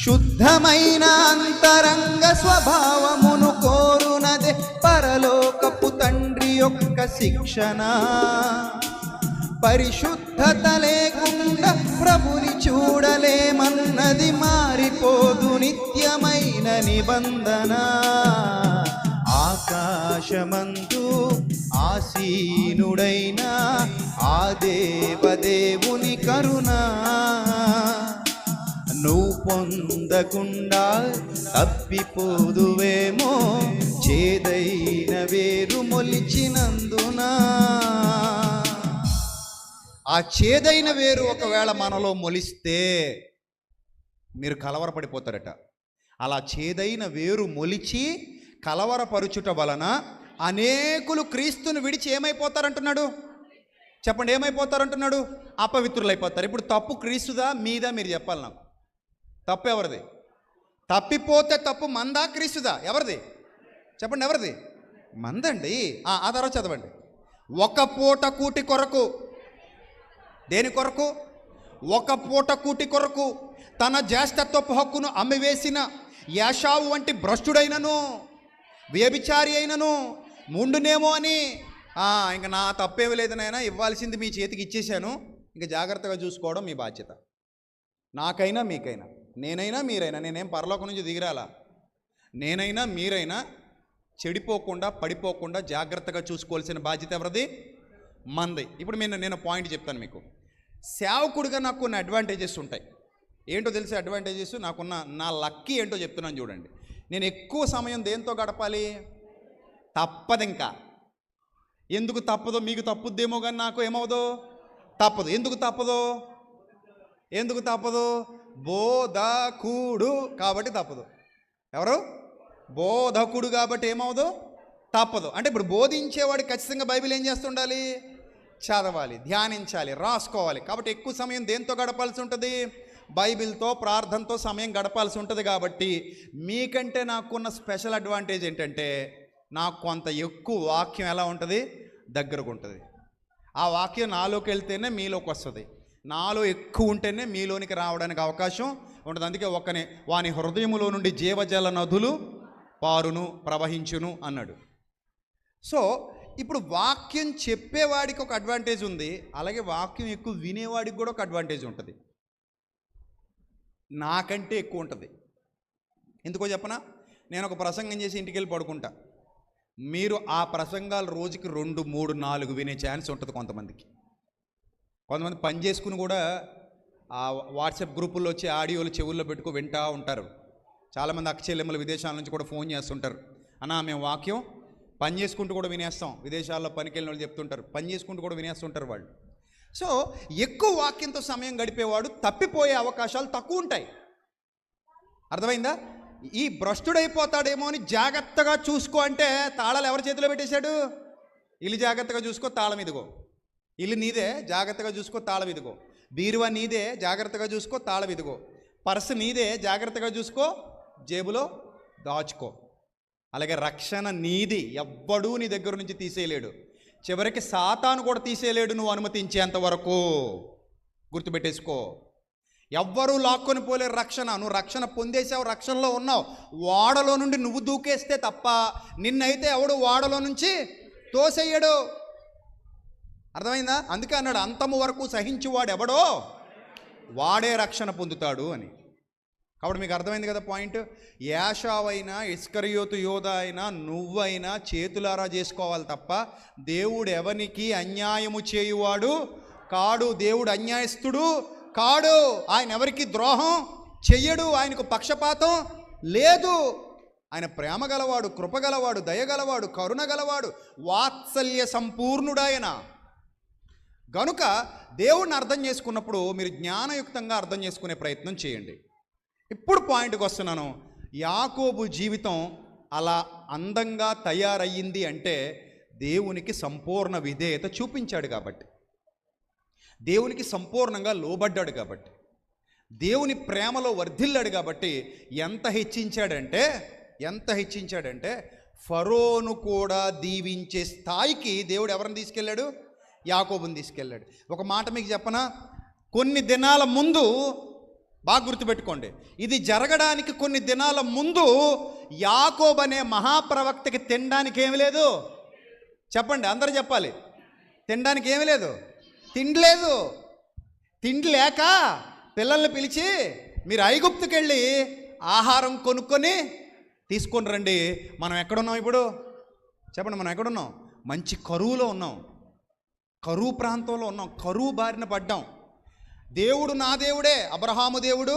శుద్ధమైన అంతరంగ స్వభావమును కోరునదే పరలోకపు తండ్రి యొక్క శిక్షణ. పరిశుద్ధత లేకుండా ప్రభుని చూడలేమన్నది మారిపోదు నిత్యమైన నిబంధన. ఆకాశమందు ఆసీనుడైన ఆ దేవదేవుని కరుణ నువ్వు పొందకుండా తప్పిపోదువేమో, చేదైన వేరు మొలిచినందున. ఆ చేదైన వేరు ఒకవేళ మనలో మొలిస్తే మీరు కలవరపడిపోతారట. అలా చేదైన వేరు మొలిచి కలవరపరుచుట వలన అనేకులు క్రీస్తుని విడిచి ఏమైపోతారంటున్నాడు? చెప్పండి, ఏమైపోతారంటున్నాడు? అపవిత్రులైపోతారు. ఇప్పుడు తప్పు క్రీస్తుదా మీదా? మీరు చెప్పాలి నాకు. తప్పు ఎవరిది? తప్పిపోతే తప్పు మందా క్రీస్తుదా? ఎవరిది? చెప్పండి, ఎవరిది? మందండి. ఆ తర్వాత చదవండి. ఒక పూట కూటి కొరకు. దేని కొరకు? ఒక పూట కూటి కొరకు తన జ్యేష్ఠత్వపు హక్కును అమ్మివేసిన యాషావు వంటి భ్రష్టుడైనను వ్యభిచారి అయినను ముండునేమో అని ఇంక నా తప్పేమి లేదు నాయనా, ఇవ్వాల్సింది మీ చేతికి ఇచ్చేశాను, ఇంక జాగ్రత్తగా చూసుకోవడం మీ బాధ్యత. నాకైనా మీకైనా, నేనైనా మీరైనా, నేనేం పరలోకం నుంచి దిగిరాలా, నేనైనా మీరైనా చెడిపోకుండా పడిపోకుండా జాగ్రత్తగా చూసుకోవాల్సిన బాధ్యత ఎవరిది? మంది. ఇప్పుడు నేను పాయింట్ చెప్తాను మీకు. సేవకుడిగా నాకు కొన్ని అడ్వాంటేజెస్ ఉంటాయి. ఏంటో తెలిసే అడ్వాంటేజెస్ నాకున్న నా లక్కీ ఏంటో చెప్తున్నాను చూడండి. నేను ఎక్కువ సమయం దేంతో గడపాలి? తప్పదు. ఇంకా ఎందుకు తప్పదో? మీకు తప్పుద్దేమో కానీ నాకు ఏమవుదో తప్పదు. ఎందుకు తప్పదు? ఎందుకు తప్పదు? బోధకుడు కాబట్టి తప్పదు. ఎవరు? బోధకుడు కాబట్టి ఏమవుదో తప్పదు. అంటే ఇప్పుడు బోధించేవాడు ఖచ్చితంగా బైబిల్ ఏం చేస్తుండాలి? చదవాలి, ధ్యానించాలి, రాసుకోవాలి. కాబట్టి ఎక్కువ సమయం దేంతో గడపాల్సి ఉంటుంది? బైబిల్తో, ప్రార్థనతో సమయం గడపాల్సి ఉంటుంది. కాబట్టి మీకంటే నాకున్న స్పెషల్ అడ్వాంటేజ్ ఏంటంటే నాకు కొంత ఎక్కువ వాక్యం ఎలా ఉంటుంది? దగ్గరకు ఉంటుంది. ఆ వాక్యం నాలోకి వెళ్తేనే మీలోకి వస్తుంది. నాలో ఎక్కువ ఉంటేనే మీలోనికి రావడానికి అవకాశం ఉంటుంది. అందుకే వాని హృదయములో నుండి జీవజల నదులు పారును, ప్రవహించును అన్నాడు. సో ఇప్పుడు వాక్యం చెప్పేవాడికి ఒక అడ్వాంటేజ్ ఉంది, అలాగే వాక్యం ఎక్కువ వినేవాడికి కూడా ఒక అడ్వాంటేజ్ ఉంటుంది. నాకంటే ఎక్కువ ఉంటుంది. ఎందుకో చెప్పనా? నేను ఒక ప్రసంగం చేసి ఇంటికి వెళ్ళి పడుకుంటా. మీరు ఆ ప్రసంగాలు రోజుకి 2, 3, 4 వినే ఛాన్స్ ఉంటుంది కొంతమందికి. కొంతమంది పని చేసుకుని కూడా ఆ వాట్సాప్ గ్రూపుల్లో వచ్చే ఆడియోలు చెవుల్లో పెట్టుకో వింటూ ఉంటారు. చాలామంది అక్కచెల్లెమ్మలు విదేశాల నుంచి కూడా ఫోన్ చేస్తుంటారు, అన్నా మేము వాక్యం పని చేసుకుంటూ కూడా వినేస్తాం. విదేశాల్లో పనికి వెళ్ళిన వాళ్ళు చెప్తుంటారు, పని చేసుకుంటూ కూడా వినేస్తుంటారు వాళ్ళు. సో ఎక్కువ వాక్యంతో సమయం గడిపేవాడు తప్పిపోయే అవకాశాలు తక్కువ ఉంటాయి. అర్థమైందా? ఈ భ్రష్టుడైపోతాడేమో అని జాగ్రత్తగా చూసుకో అంటే తాళాలు ఎవరి చేతిలో పెట్టేశాడు? ఇల్లు జాగ్రత్తగా చూసుకో, తాళం ఇదిగో. ఇల్లు నీదే, జాగ్రత్తగా చూసుకో, తాళం ఇదిగో. బీరువా నీదే, జాగ్రత్తగా చూసుకో, తాళం ఇదిగో. పర్సు నీదే, జాగ్రత్తగా చూసుకో, జేబులో దాచుకో. అలాగే రక్షణ నీది, ఎవ్వడూ నీ దగ్గర నుంచి తీసేయలేడు. చివరికి సాతాను కూడా తీసేయలేడు నువ్వు అనుమతించేంత వరకు. గుర్తుపెట్టేసుకో, ఎవ్వరూ లాక్కొని పోలేరు రక్షణ. నువ్వు రక్షణ పొందేసావు, రక్షణలో ఉన్నావు. ఓడలో నుండి నువ్వు దూకేస్తే తప్ప నిన్నైతే ఎవడు ఓడలో నుంచి తోసేయడు. అర్థమైందా? అందుకే అన్నాడు, అంతము వరకు సహించువాడు ఎవడో వాడే రక్షణ పొందుతాడు అని. కాబట్టి మీకు అర్థమైంది కదా పాయింట్. యాషావైనా, ఇస్కరియోతు యోధ అయినా, నువ్వైనా చేతులారా చేసుకోవాలి తప్ప దేవుడు ఎవనికి అన్యాయము చేయువాడు కాడు. దేవుడు అన్యాయస్తుడు కాడు. ఆయన ఎవరికి ద్రోహం చెయ్యడు. ఆయనకు పక్షపాతం లేదు. ఆయన ప్రేమ గలవాడు, కృపగలవాడు, దయగలవాడు, కరుణ గలవాడు, వాత్సల్య సంపూర్ణుడాయన. గనుక దేవుడిని అర్థం చేసుకున్నప్పుడు మీరు జ్ఞానయుక్తంగా అర్థం చేసుకునే ప్రయత్నం చేయండి. ఇప్పుడు పాయింట్కి వస్తున్నాను. యాకోబు జీవితం అలా అందంగా తయారయ్యింది అంటే దేవునికి సంపూర్ణ విధేయత చూపించాడు కాబట్టి, దేవునికి సంపూర్ణంగా లోబడ్డాడు కాబట్టి, దేవుని ప్రేమలో వర్ధిల్లాడు కాబట్టి ఎంత హెచ్చించాడంటే ఫరోను కూడా దీవించే స్థాయికి దేవుడు ఎవరిని తీసుకెళ్ళాడు? యాకోబుని తీసుకెళ్ళాడు. ఒక మాట మీకు చెప్పనా, కొన్ని దినాల ముందు, బాగా గుర్తుపెట్టుకోండి, ఇది జరగడానికి కొన్ని దినాల ముందు యాకోబు అనే మహాప్రవక్తకి తినడానికి ఏమి లేదు. చెప్పండి, అందరూ చెప్పాలి. తినడానికి ఏమి లేదు, తిండి లేదు. తిండి లేక పిల్లల్ని పిలిచి మీరు ఐగుప్తుకి వెళ్ళి ఆహారం కొనుక్కొని తీసుకొని రండి. మనం ఎక్కడున్నాం ఇప్పుడు? చెప్పండి, మనం ఎక్కడున్నాం? మంచి కరువులో ఉన్నాం, కరువు ప్రాంతంలో ఉన్నాం, కరువు బారిన పడ్డాం. దేవుడు నా దేవుడే, అబ్రహాము దేవుడు,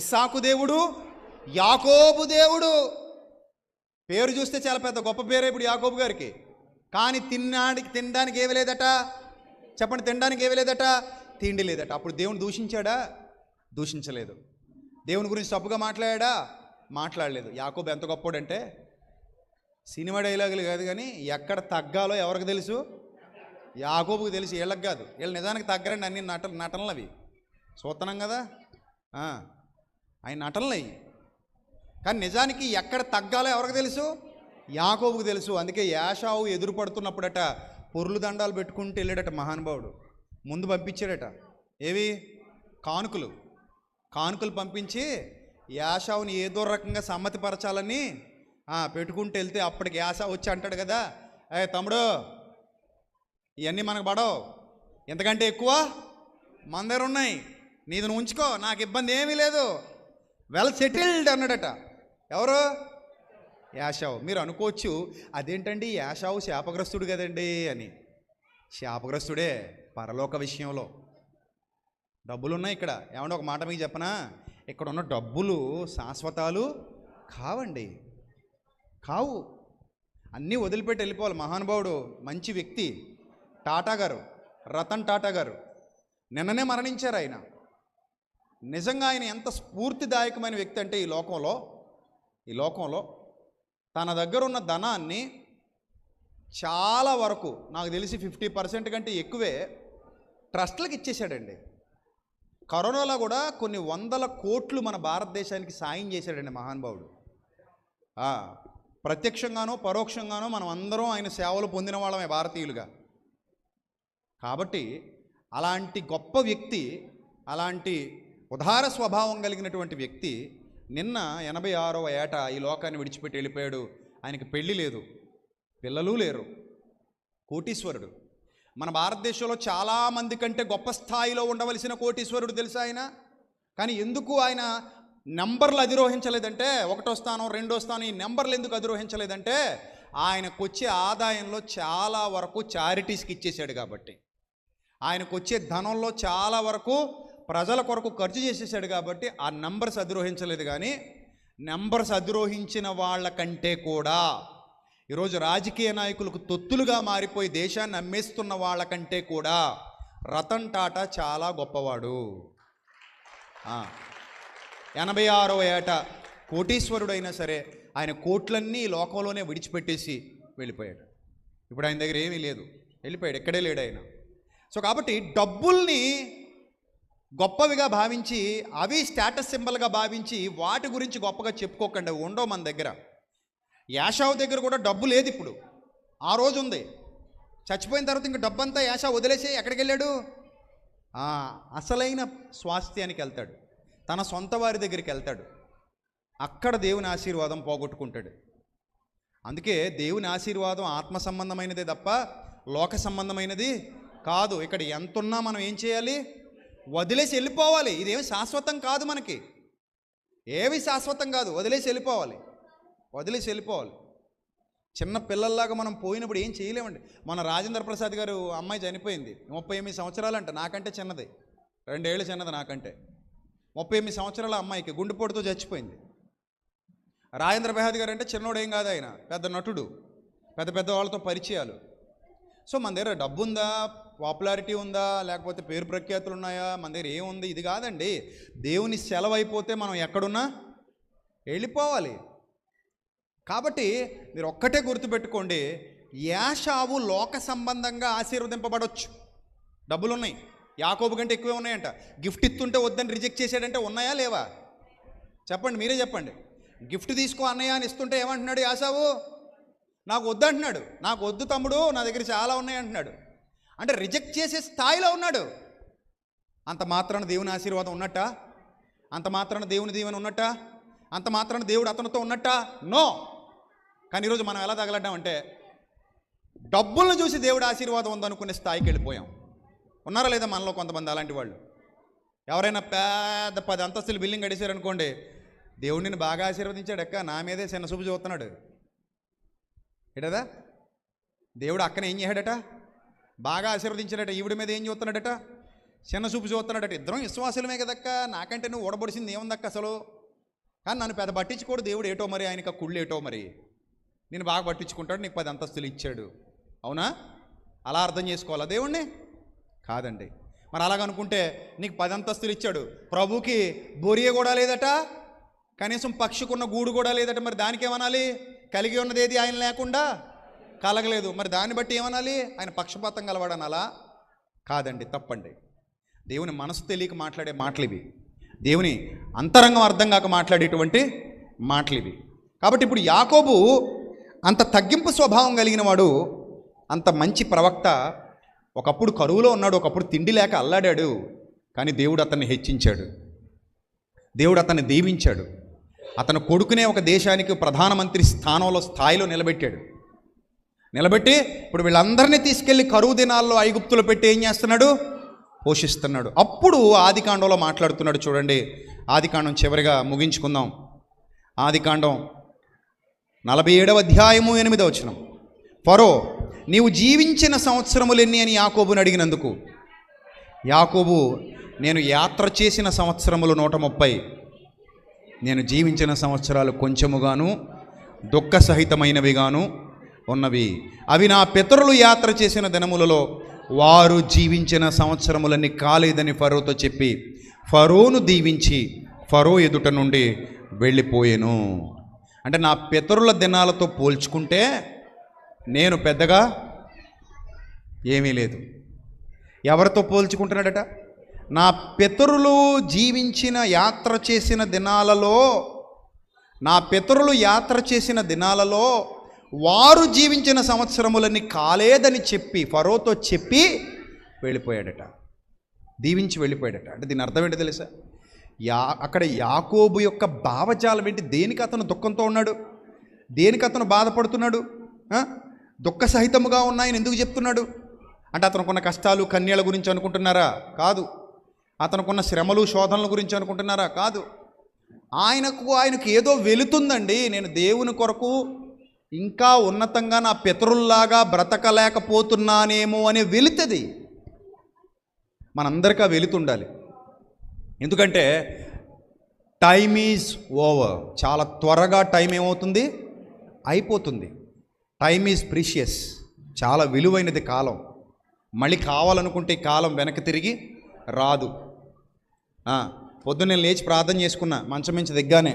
ఇస్సాకు దేవుడు, యాకోబు దేవుడు. పేరు చూస్తే చాలా పెద్ద గొప్ప పేరే ఇప్పుడు యాకోబు గారికి. కానీ తినడానికి ఏమీ లేదట. చెప్పండి, తినడానికి ఏమీ లేదట, తిండి లేదట. అప్పుడు దేవుని దూషించాడా? దూషించలేదు. దేవుని గురించి తప్పుగా మాట్లాడా? మాట్లాడలేదు. యాకోబు ఎంత గొప్పోడంటే, సినిమా డైలాగులు కాదు కానీ ఎక్కడ తగ్గాలో ఎవరికి తెలుసు? యాకోబుకి తెలిసి, వీళ్ళకి కాదు. వీళ్ళు నిజానికి తగ్గరండి, అన్ని నటనలు అవి చూస్తున్నాం కదా, ఆయన నటనలు అవి. కానీ నిజానికి ఎక్కడ తగ్గాలో ఎవరికి తెలుసు? యాకోబుకి తెలుసు. అందుకే యాషావు ఎదురు పడుతున్నప్పుడట పొర్లు దండాలు పెట్టుకుంటూ వెళ్ళాడట మహానుభావుడు. ముందు పంపించాడట ఏవి? కానుకలు పంపించి యాషావుని ఏదో రకంగా సమ్మతిపరచాలని పెట్టుకుంటూ వెళ్తే అప్పటికి యాషావు వచ్చి అంటాడు కదా, తమ్ముడు ఇవన్నీ మనకు పడవు, ఎంతకంటే ఎక్కువ మన దగ్గర ఉన్నాయి, నీది నువ్వు ఉంచుకో, నాకు ఇబ్బంది ఏమీ లేదు, వెల్ సెటిల్డ్ అన్నాడట. ఎవరు? యాషావు. మీరు అనుకోవచ్చు, అదేంటండి యాషావు శాపగ్రస్తుడు కదండి అని. శాపగ్రస్తుడే పరలోక విషయంలో. డబ్బులున్నాయి ఇక్కడ. ఏమంటే ఒక మాట మీకు చెప్పనా, ఇక్కడ ఉన్న డబ్బులు శాశ్వతాలు కావండి, కావు. అన్నీ వదిలిపెట్టి వెళ్ళిపోవాలి. మహానుభావుడు, మంచి వ్యక్తి టాటా గారు, రతన్ టాటా గారు నిన్ననే మరణించారు. ఆయన నిజంగా ఆయన ఎంత స్ఫూర్తిదాయకమైన వ్యక్తి అంటే, ఈ లోకంలో తన దగ్గర ఉన్న ధనాన్ని చాలా వరకు, నాకు తెలిసి 50% కంటే ఎక్కువే ట్రస్ట్లకు ఇచ్చేశాడండి. కరోనాలో కూడా కొన్ని 100 కోట్లు మన భారతదేశానికి సాయం చేశాడండి మహానుభావుడు. ప్రత్యక్షంగానో పరోక్షంగానో మనం అందరం ఆయన సేవలు పొందిన వాళ్ళమే భారతీయులుగా. కాబట్టి అలాంటి గొప్ప వ్యక్తి, అలాంటి ఉదార స్వభావం కలిగినటువంటి వ్యక్తి నిన్న 86వ ఏట ఈ లోకాన్ని విడిచిపెట్టి వెళ్ళిపోయాడు. ఆయనకి పెళ్ళి లేదు, పిల్లలు లేరు, కోటీశ్వరుడు. మన భారతదేశంలో చాలామంది కంటే గొప్ప స్థాయిలో ఉండవలసిన కోటీశ్వరుడు తెలుసా ఆయన. కానీ ఎందుకు ఆయన నెంబర్లు అధిరోహించలేదంటే, 1వ స్థానం 2వ స్థానం ఈ నెంబర్లు ఎందుకు అధిరోహించలేదంటే, ఆయనకు వచ్చే ఆదాయంలో చాలా వరకు చారిటీస్కి ఇచ్చేసాడు కాబట్టి, ఆయనకు వచ్చే ధనంలో చాలా వరకు ప్రజల కొరకు ఖర్చు చేసేసాడు కాబట్టి ఆ నెంబర్స్ అధిరోహించలేదు. కానీ నెంబర్స్ అధిరోహించిన వాళ్ళకంటే కూడా ఈరోజు రాజకీయ నాయకులకు తొత్తులుగా మారిపోయి దేశాన్ని అమ్మేస్తున్న వాళ్ళకంటే కూడా రతన్ టాటా చాలా గొప్పవాడు. 86వ ఏట కోటీశ్వరుడైనా సరే ఆయన కోట్లన్నీ లోకంలోనే విడిచిపెట్టేసి వెళ్ళిపోయాడు. ఇప్పుడు ఆయన దగ్గర ఏమీ లేదు, వెళ్ళిపోయాడు, ఎక్కడే లేడు ఆయన. సో కాబట్టి డబ్బుల్ని గొప్పవిగా భావించి, అవి స్టేటస్ సింబల్గా భావించి వాటి గురించి గొప్పగా చెప్పుకోకండి, అవి ఉండవు మన దగ్గర. యాషావు దగ్గర కూడా డబ్బు లేదు ఇప్పుడు, ఆ రోజు ఉంది. చచ్చిపోయిన తర్వాత ఇంక డబ్బంతా యాషావు వదిలేసి ఎక్కడికి వెళ్ళాడు? అసలైన స్వాస్థ్యానికి వెళ్తాడు, తన సొంత వారి దగ్గరికి వెళ్తాడు. అక్కడ దేవుని ఆశీర్వాదం పోగొట్టుకుంటాడు. అందుకే దేవుని ఆశీర్వాదం ఆత్మ సంబంధమైనదే తప్ప లోక సంబంధమైనది కాదు. ఇక్కడ ఎంతున్నా మనం ఏం చేయాలి? వదిలేసి వెళ్ళిపోవాలి. ఇదేమి శాశ్వతం కాదు, మనకి ఏవి శాశ్వతం కాదు. వదిలేసి వెళ్ళిపోవాలి. చిన్న పిల్లల్లాగా మనం పోయినప్పుడు ఏం చేయలేమండి. మన రాజేంద్ర ప్రసాద్ గారు అమ్మాయి చనిపోయింది, 38 సంవత్సరాలంట, నాకంటే చిన్నది, 2 ఏళ్ళు చిన్నది నాకంటే. 38 సంవత్సరాల అమ్మాయికి గుండెపోటుతో చచ్చిపోయింది. రాజేంద్ర ప్రసాద్ గారు అంటే చిన్నోడు ఏం కాదు, ఆయన పెద్ద నటుడు, పెద్ద వాళ్ళతో పరిచయాలు. సో మన దగ్గర డబ్బు ఉందా, పాపులారిటీ ఉందా, లేకపోతే పేరు ప్రఖ్యాతులు ఉన్నాయా, మన దగ్గర ఏముంది, ఇది కాదండి. దేవుని సెలవు అయిపోతే మనం ఎక్కడున్నా వెళ్ళిపోవాలి. కాబట్టి మీరు ఒక్కటే గుర్తుపెట్టుకోండి, యాషావు లోక సంబంధంగా ఆశీర్వదింపబడవచ్చు, డబ్బులున్నాయి, యాకోబు కంటే ఎక్కువే ఉన్నాయంట. గిఫ్ట్ ఇస్తుంటే వద్దని రిజెక్ట్ చేశాడంటే ఉన్నాయా లేవా? చెప్పండి, మీరే చెప్పండి. గిఫ్ట్ తీసుకో అన్నయ్య అని ఇస్తుంటే ఏమంటున్నాడు యాసావు? నాకు వద్దు అంటున్నాడు. నాకు వద్దు తమ్ముడు, నా దగ్గర చాలా ఉన్నాయి అంటున్నాడు. అంటే రిజెక్ట్ చేసే స్థాయిలో ఉన్నాడు. అంత మాత్రాన దేవుని ఆశీర్వాదం ఉన్నట్టా? అంత మాత్రాన దేవుని దీవెన ఉన్నట్టా? అంత మాత్రాన దేవుడు అతనితో ఉన్నట్టా? నో. కానీ ఈరోజు మనం ఎలా తగలడ్డామంటే డబ్బులను చూసి దేవుడు ఆశీర్వాదం ఉందనుకునే స్థాయికి వెళ్ళిపోయాం. ఉన్నారా లేదా మనలో కొంతమంది అలాంటి వాళ్ళు? ఎవరైనా పెద్ద 10 అంతస్తులు బిల్డింగ్ కట్టేశారనుకోండి, దేవుడిని బాగా ఆశీర్వదించాడు అక్క, నా మీదే చిన్న చూపు చూస్తున్నాడు ఏటదా? దేవుడు అక్కన ఏం చేశాడట? బాగా ఆశీర్వదించాడట. ఈవిడ మీద ఏం చూస్తున్నాడట? చిన్న చూపు చూస్తున్నాడట. ఇద్దరం విశ్వాసులమే కదక్క, నాకంటే నువ్వు ఓడబడిసింది ఏముందక్క అసలు? కానీ నన్ను పెద్ద పట్టించుకోడు దేవుడు. ఏటో మరి ఆయనకు కుళ్ళు ఏటో మరి, నేను బాగా పట్టించుకుంటాడు, నీకు 10 అంతస్తులు ఇచ్చాడు. అవునా? అలా అర్థం చేసుకోవాలా దేవుణ్ణి? కాదండి. మరి అలాగనుకుంటే నీకు 10 అంతస్తులు ఇచ్చాడు, ప్రభుకి బొరియ కూడా లేదట, కనీసం పక్షికున్న గూడు కూడా లేదట. మరి దానికి ఏమనాలి? కలిగి ఉన్నది ఏది ఆయన లేకుండా కలగలేదు. మరి దాన్ని బట్టి ఏమనాలి? ఆయన పక్షపాతం గలవాడనాలా? కాదండి, తప్పండి. దేవుని మనసు తెలియక మాట్లాడే మాటలు ఇవి. దేవుని అంతరంగం అర్థం కాక మాట్లాడేటువంటి మాటలు ఇవి. కాబట్టి ఇప్పుడు యాకోబు అంత తగ్గింపు స్వభావం కలిగిన వాడు, అంత మంచి ప్రవక్త. ఒకప్పుడు కరువులో ఉన్నాడు, ఒకప్పుడు తిండి లేక అల్లాడాడు. కానీ దేవుడు అతన్ని హెచ్చించాడు, దేవుడు అతన్ని దీవించాడు. అతను కొడుకునే ఒక దేశానికి ప్రధానమంత్రి స్థాయిలో నిలబెట్టి ఇప్పుడు వీళ్ళందరినీ తీసుకెళ్ళి కరువు దినాల్లో ఐగుప్తులో పెట్టి ఏం చేస్తున్నాడు? పోషిస్తున్నాడు. అప్పుడు ఆదికాండంలో మాట్లాడుతున్నాడు చూడండి. ఆదికాండం చివరిగా ముగించుకుందాం. ఆదికాండం 47వ అధ్యాయము 8వ వచనం. ఫరో, నీవు జీవించిన సంవత్సరములెన్ని అని యాకోబుని అడిగినందుకు యాకోబు, నేను యాత్ర చేసిన సంవత్సరములు 130, నేను జీవించిన సంవత్సరాలు కొంచెముగాను దుఃఖ సహితమైనవిగాను ఉన్నవి. అవి నా పితరులు యాత్ర చేసిన దినములలో వారు జీవించిన సంవత్సరములన్నీ కాలేదని ఫరోతో చెప్పి ఫరోను దీవించి ఫరో ఎదుట నుండి వెళ్ళిపోయాను. అంటే నా పితరుల దినాలతో పోల్చుకుంటే నేను పెద్దగా ఏమీ లేదు. ఎవరితో పోల్చుకుంటున్నాడట? నా పితరులు జీవించిన యాత్ర చేసిన దినాలలో, నా పితరులు యాత్ర చేసిన దినాలలో వారు జీవించిన సంవత్సరములన్నీ కాలేదని చెప్పి ఫరోతో చెప్పి వెళ్ళిపోయాడట, దీవించి వెళ్ళిపోయాడట. అంటే దీని అర్థం ఏంటో తెలుసా? అక్కడ యాకోబు యొక్క భావజాలం ఏంటి? దేనికి అతను దుఃఖంతో ఉన్నాడు? దేనికి అతను బాధపడుతున్నాడు? దుఃఖ సహితముగా ఉన్నాయని ఎందుకు చెప్తున్నాడు? అంటే అతనుకున్న కష్టాలు కన్యల గురించి అనుకుంటున్నారా? కాదు. అతనుకున్న శ్రమలు శోధనల గురించి అనుకుంటున్నారా? కాదు. ఆయనకు ఏదో వెలుతుందండి. నేను దేవుని కొరకు ఇంకా ఉన్నతంగా నా పితరుల్లాగా బ్రతకలేకపోతున్నానేమో అనే వెలుతుంది. మనందరికీ ఆ వెలుతుండాలి. ఎందుకంటే టైమ్ ఈజ్ ఓవర్. చాలా త్వరగా టైం ఏమవుతుంది? అయిపోతుంది. Time is precious. చాలా విలువైనది కాలం. మళ్ళీ కావాలనుకుంటే ఈ కాలం వెనక్కి తిరిగి రాదు. పొద్దున్న నేను లేచి ప్రార్థన చేసుకున్నా, మంచం మించి దిగ్గానే,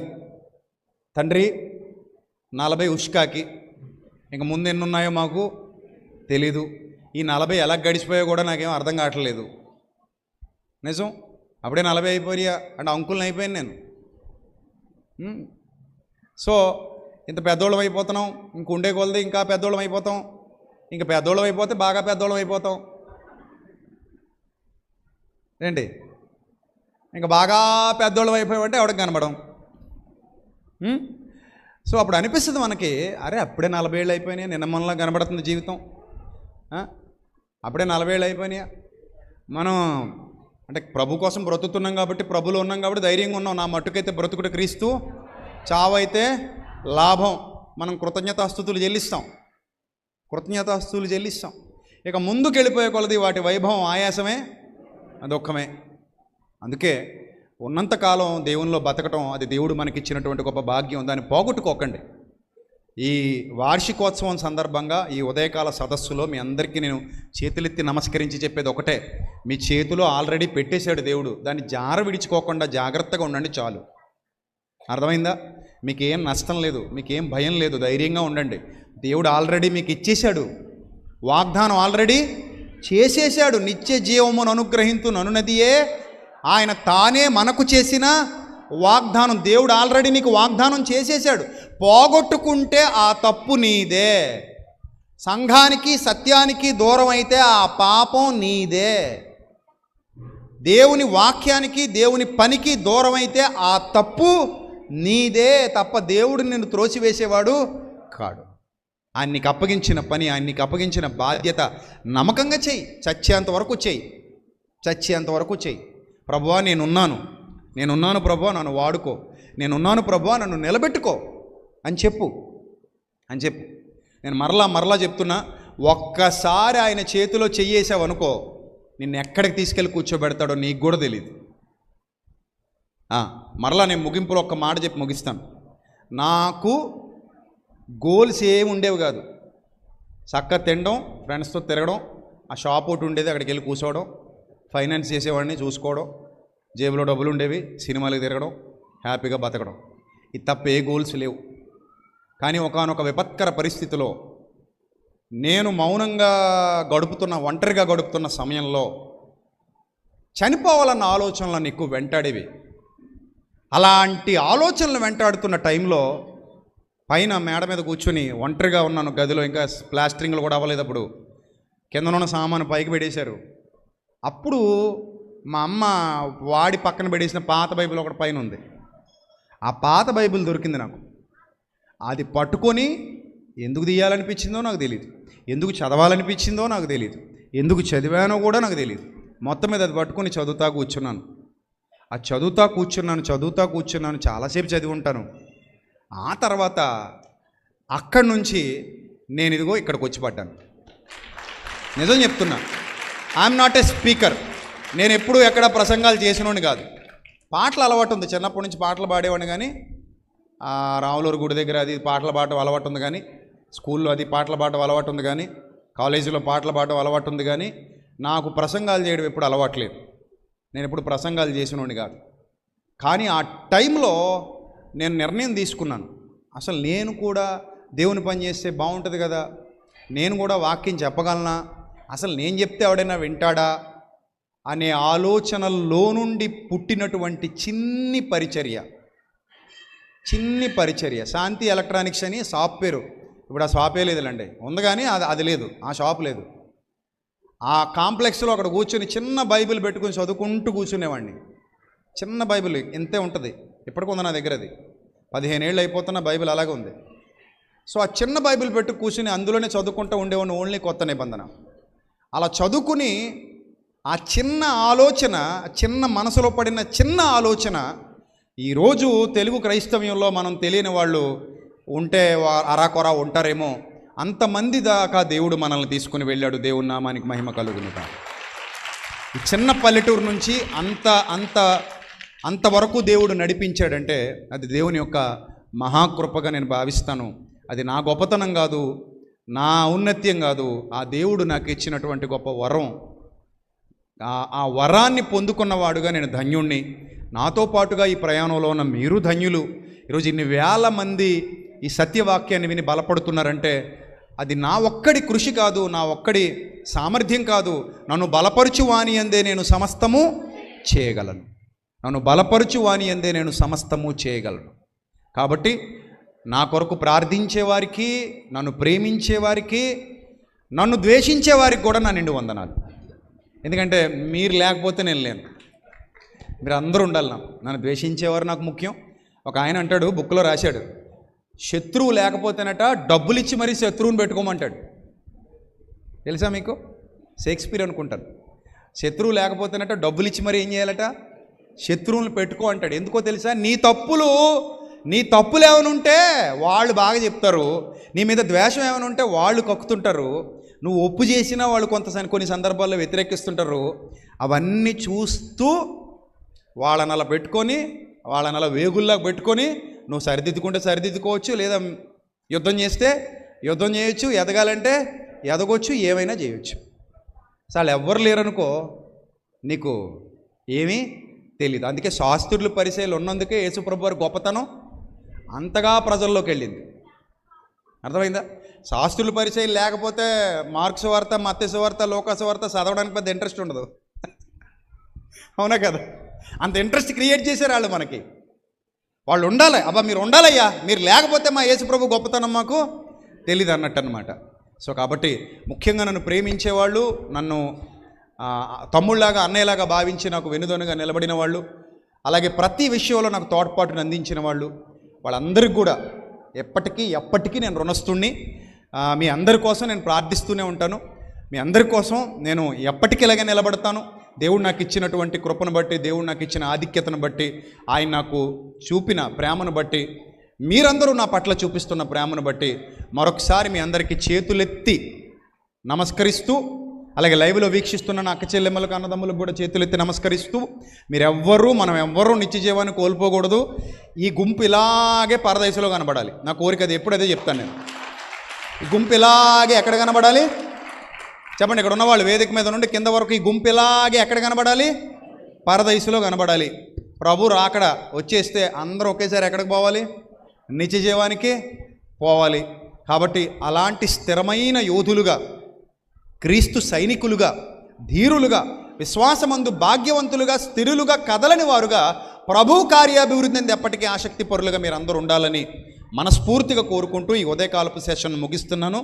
తండ్రి 40 ఉష్కాకి, ఇంక ముందు ఎన్ని ఉన్నాయో మాకు తెలీదు. ఈ 40 ఎలా గడిచిపోయో కూడా నాకేం అర్థం కావట్లేదు. నిజం, అప్పుడే 40 అయిపోయా అంటే అంకుల్ని అయిపోయాను నేను. సో ఇంత పెద్దోళ్ళం అయిపోతున్నాం, ఇంక ఉండే కొలది ఇంకా పెద్దోళ్ళం అయిపోతాం, ఇంక పెద్దోళ్ళం అయిపోతే బాగా పెద్దోళ్ళం అయిపోతాం ఏంటి. ఇంకా బాగా పెద్దోళ్ళం అయిపోయామంటే ఎవరికి కనబడం. సో అప్పుడు అనిపిస్తుంది మనకి, అరే అప్పుడే 40 ఏళ్ళు అయిపోయినాయి, నిన్న మనలో కనబడుతుంది జీవితం. అప్పుడే 40 ఏళ్ళు అయిపోయినాయా. మనం అంటే ప్రభు కోసం బ్రతుకుతున్నాం కాబట్టి, ప్రభులో ఉన్నాం కాబట్టి ధైర్యంగా ఉన్నాం. నా మట్టుకైతే బ్రతుకుడు క్రీస్తు, చావైతే లాభం. మనం కృతజ్ఞతాస్తుతులు చెల్లిస్తాం. ఇక ముందుకు వెళ్ళిపోయే కొలది వాటి వైభవం ఆయాసమే, దుఃఖమే. అందుకే ఉన్నంతకాలం దేవునిలో బతకటం అది దేవుడు మనకిచ్చినటువంటి గొప్ప భాగ్యం. దాన్ని పోగొట్టుకోకండి. ఈ వార్షికోత్సవం సందర్భంగా ఈ ఉదయకాల సదస్సులో మీ అందరికీ నేను చేతులెత్తి నమస్కరించి చెప్పేది ఒకటే, మీ చేతిలో ఆల్రెడీ పెట్టేశాడు దేవుడు. దాన్ని జార విడిచుకోకుండా జాగ్రత్తగా ఉండండి చాలు. అర్థమైందా? మీకేం నష్టం లేదు, మీకేం భయం లేదు, ధైర్యంగా ఉండండి. దేవుడు ఆల్రెడీ మీకు ఇచ్చేశాడు, వాగ్దానం ఆల్రెడీ చేసేశాడు. నిత్య జీవమును అనుగ్రహింతు ననునదియే ఆయన తానే మనకు చేసిన వాగ్దానం, దేవుడు ఆల్రెడీ నీకు వాగ్దానం చేసేసాడు. పోగొట్టుకుంటే ఆ తప్పు నీదే. సంఘానికి సత్యానికి దూరం అయితే ఆ పాపం నీదే. దేవుని వాక్యానికి దేవుని పనికి దూరం అయితే ఆ తప్పు నీదే తప్ప దేవుడు నిన్ను త్రోసివేసేవాడు కాడు. ఆయన నీకు అప్పగించిన పని, ఆయన నీకు అప్పగించిన బాధ్యత నమ్మకంగా చెయ్యి. చచ్చేంత వరకు చెయ్యి, చచ్చేంత వరకు చెయ్యి. ప్రభువా నేనున్నాను ప్రభువా, నన్ను వాడుకో, నేనున్నాను ప్రభువా, నన్ను నిలబెట్టుకో అని చెప్పు. నేను మరలా చెప్తున్నా, ఒక్కసారి ఆయన చేతిలో చెయ్యేసావు అనుకో, నిన్ను ఎక్కడికి తీసుకెళ్ళి కూర్చోబెడతాడో నీకు కూడా తెలియదు. మరలా నేను ముగింపులో ఒక్క మాట చెప్పి ముగిస్తాను. నాకు గోల్స్ ఏమి ఉండేవి కాదు. చక్కగా తినడం, ఫ్రెండ్స్తో తిరగడం, ఆ షాప్ ఒకటి ఉండేది, అక్కడికి వెళ్ళి కూర్చోవడం, ఫైనాన్స్ చేసేవాడిని చూసుకోవడం, జేబులో డబ్బులు ఉండేవి, సినిమాలకు తిరగడం, హ్యాపీగా బతకడం. ఇది తప్ప ఏ గోల్స్ లేవు. కానీ ఒకానొక విపత్కర పరిస్థితిలో నేను మౌనంగా ఒంటరిగా గడుపుతున్న సమయంలో చనిపోవాలన్న ఆలోచనలను ఎక్కువ వెంటాడేవి. అలాంటి ఆలోచనలు వెంటాడుతున్న టైంలో పైన మేడ మీద కూర్చొని ఒంటరిగా ఉన్నాను గదిలో. ఇంకా ప్లాస్టరింగ్లు కూడా అవ్వలేదు. అప్పుడు కిందనున్న సామాను పైకి పెట్టేశారు. అప్పుడు మా అమ్మ వాడి పక్కన పెట్టేసిన పాత బైబిల్ ఒకటి పైన ఉంది. ఆ పాత బైబిల్ దొరికింది నాకు. అది పట్టుకొని ఎందుకు తీయాలనిపించిందో నాకు తెలియదు, ఎందుకు చదవాలనిపించిందో నాకు తెలియదు, ఎందుకు చదివానో కూడా నాకు తెలియదు. మొత్తం మీద అది పట్టుకొని చదువుతా కూర్చున్నాను. చదువుతా కూర్చున్నాను చాలాసేపు చదివి ఉంటాను. ఆ తర్వాత అక్కడి నుంచి నేను ఇదిగో ఇక్కడికి వచ్చి పడ్డాను. నిజం చెప్తున్నా, ఐఎమ్ నాట్ ఏ స్పీకర్. నేను ఎప్పుడు ఎక్కడ ప్రసంగాలు చేసినోని కాదు. పాటలు అలవాటు ఉంది, చిన్నప్పటి నుంచి పాటలు పాడేవాడిని. కానీ రాములూరు గుడి దగ్గర అది పాటలు పాడటం అలవాటు ఉంది, కానీ స్కూల్లో అది పాటలు పాడటం అలవాటు ఉంది, కానీ కాలేజీలో పాటలు పాడటం అలవాటు ఉంది. కానీ నాకు ప్రసంగాలు చేయడం ఎప్పుడు అలవాట్లేదు. నేను ఎప్పుడు ప్రసంగాలు చేసినోని కాదు. కానీ ఆ టైంలో నేను నిర్ణయం తీసుకున్నాను, అసలు నేను కూడా దేవుని పని చేస్తే బాగుంటుంది కదా, నేను కూడా వాక్యం చెప్పగలనా, అసలు నేను చెప్తే ఎవడైనా వింటాడా అనే ఆలోచనల్లో నుండి పుట్టినటువంటి చిన్ని పరిచర్య శాంతి ఎలక్ట్రానిక్స్ అని షాప్ పేరు. ఇప్పుడు ఆ షాపే లేదులండి, ఉంది కానీ అది లేదు, ఆ షాప్ లేదు. ఆ కాంప్లెక్స్లో అక్కడ కూర్చొని చిన్న బైబిల్ పెట్టుకుని చదువుకుంటూ కూర్చునేవాడిని. చిన్న బైబిల్ ఇంతే ఉంటుంది, ఇప్పటికి ఉంది నా దగ్గర. అది 15 ఏళ్ళు అయిపోతున్న బైబిల్ అలాగే ఉంది. సో ఆ చిన్న బైబిల్ పెట్టు కూర్చుని అందులోనే చదువుకుంటూ ఉండేవాడిని. ఓన్లీ కొత్త నిబంధన అలా చదువుకుని ఆ చిన్న మనసులో పడిన చిన్న ఆలోచన ఈరోజు తెలుగు క్రైస్తవ్యంలో మనం తెలియని వాళ్ళు ఉంటే అరాకొరా ఉంటారేమో, అంతమంది దాకా దేవుడు మనల్ని తీసుకుని వెళ్ళాడు. దేవుని నామానికి మహిమ కలుగునుగా. ఈ చిన్న పల్లెటూరు నుంచి అంతవరకు దేవుడు నడిపించాడంటే అది దేవుని యొక్క మహాకృపగా నేను భావిస్తాను. అది నా గొప్పతనం కాదు, నా ఔన్నత్యం కాదు, ఆ దేవుడు నాకు ఇచ్చినటువంటి గొప్ప వరం. ఆ వరాన్ని పొందుకున్నవాడుగా నేను ధన్యుణ్ణి. నాతో పాటుగా ఈ ప్రయాణంలో ఉన్న మీరు ధన్యులు. ఈరోజు ఇన్ని వేల మంది ఈ సత్యవాక్యాన్ని విని బలపడుతున్నారంటే అది నా ఒక్కడి కృషి కాదు, నా ఒక్కడి సామర్థ్యం కాదు. నన్ను బలపరుచు వాని యందే నేను సమస్తము చేయగలను. కాబట్టి నా కొరకు ప్రార్థించేవారికి, నన్ను ప్రేమించేవారికి, నన్ను ద్వేషించేవారికి కూడా నా నిండు వందనాలు. ఎందుకంటే మీరు లేకపోతే నేను లేను. మీరు అందరూ ఉండాలి. నన్ను ద్వేషించేవారు నాకు ముఖ్యం. ఒక ఆయన అంటాడు, బుక్లో రాశాడు, శత్రువు లేకపోతేనట డబ్బులు ఇచ్చి మరీ శత్రువుని పెట్టుకోమంటాడు. తెలుసా మీకు? షేక్స్పియర్ అనుకుంటారు. శత్రువు లేకపోతేనట డబ్బులు ఇచ్చి మరీ ఏం చేయాలట, శత్రువులను పెట్టుకో అంటాడు. ఎందుకో తెలుసా? నీ తప్పులు ఏమైనా ఉంటే వాళ్ళు బాగా చెప్తారు, నీ మీద ద్వేషం ఏమైనా ఉంటే వాళ్ళు కక్కుతుంటారు, నువ్వు ఒప్పు చేసినా వాళ్ళు కొన్ని సందర్భాల్లో వ్యతిరేకిస్తుంటారు. అవన్నీ చూస్తూ వాళ్ళని అలా పెట్టుకొని, వాళ్ళని అలా వేగుల్లాగా పెట్టుకొని నువ్వు సరిదిద్దుకుంటే సరిదిద్దుకోవచ్చు, లేదా యుద్ధం చేస్తే యుద్ధం చేయొచ్చు, ఎదగాలంటే ఎదగొచ్చు, ఏమైనా చేయొచ్చు. అసలు ఎవ్వరు లేరనుకో నీకు ఏమీ తెలియదు. అందుకే శాస్త్రులు పరిచయాలు ఉన్నందుకే యేసుప్రభు వారి గొప్పతనం అంతగా ప్రజల్లోకి వెళ్ళింది. అర్థమైందా? శాస్త్రుల పరిచయం లేకపోతే మార్క్స్ వార్త, మత్తయి వార్త, లూకాసు వార్త చదవడానికి పెద్ద ఇంట్రెస్ట్ ఉండదు. అవునా కదా? అంత ఇంట్రెస్ట్ క్రియేట్ చేశారు వాళ్ళు మనకి. వాళ్ళు ఉండాలి. అబ్బా మీరు ఉండాలయ్యా, మీరు లేకపోతే మా యేసుప్రభు గొప్పతనం మాకు తెలీదు అన్నట్టు అనమాట. సో కాబట్టి ముఖ్యంగా నన్ను ప్రేమించేవాళ్ళు, నన్ను తమ్ముళ్ళలాగా అన్నయ్యలాగా భావించి నాకు వెనుదొనుగా నిలబడిన వాళ్ళు, అలాగే ప్రతి విషయంలో నాకు తోడ్పాటును అందించిన వాళ్ళు, వాళ్ళందరికీ కూడా ఎప్పటికీ నేను రుణస్తుణ్ణి. మీ అందరి కోసం నేను ప్రార్థిస్తూనే ఉంటాను. మీ అందరి కోసం నేను ఎప్పటికీ ఇలాగే నిలబడతాను. దేవుడు నాకు ఇచ్చినటువంటి కృపను బట్టి, దేవుడు నాకు ఇచ్చిన ఆధిక్యతను బట్టి, ఆయన నాకు చూపిన ప్రేమను బట్టి, మీరందరూ నా పట్ల చూపిస్తున్న ప్రేమను బట్టి మరొకసారి మీ అందరికీ చేతులెత్తి నమస్కరిస్తూ, అలాగే లైవ్లో వీక్షిస్తున్న నా అక్క చెల్లెమ్మలకు అన్నదమ్ములకు కూడా చేతులెత్తి నమస్కరిస్తూ, మనం ఎవ్వరూ నిత్య జీవాన్ని కోల్పోకూడదు. ఈ గుంపు ఇలాగే పరదేశంలో కనబడాలి. నా కోరిక అది. ఎప్పుడు అదే చెప్తాను నేను. ఈ గుంపు ఇలాగే ఎక్కడ కనబడాలి చెప్పండి. ఇక్కడ ఉన్నవాళ్ళు వేదిక మీద నుండి కింద వరకు ఈ గుంపు ఇలాగే ఎక్కడ కనబడాలి? పరదేశంలో కనబడాలి. ప్రభు రాకడ వచ్చేస్తే అందరూ ఒకేసారి ఎక్కడికి పోవాలి? నిత్య జీవానికి పోవాలి. కాబట్టి అలాంటి స్థిరమైన యోధులుగా, క్రీస్తు సైనికులుగా, ధీరులుగా, విశ్వాసమందు భాగ్యవంతులుగా, స్థిరులుగా, కదలని వారుగా, ప్రభు కార్యాభివృద్ధిని ఎప్పటికీ ఆసక్తి పరులుగా మీరు అందరూ ఉండాలని మనస్ఫూర్తిగా కోరుకుంటూ ఈ ఉదయకాలపు సెషన్ ముగిస్తున్నాను.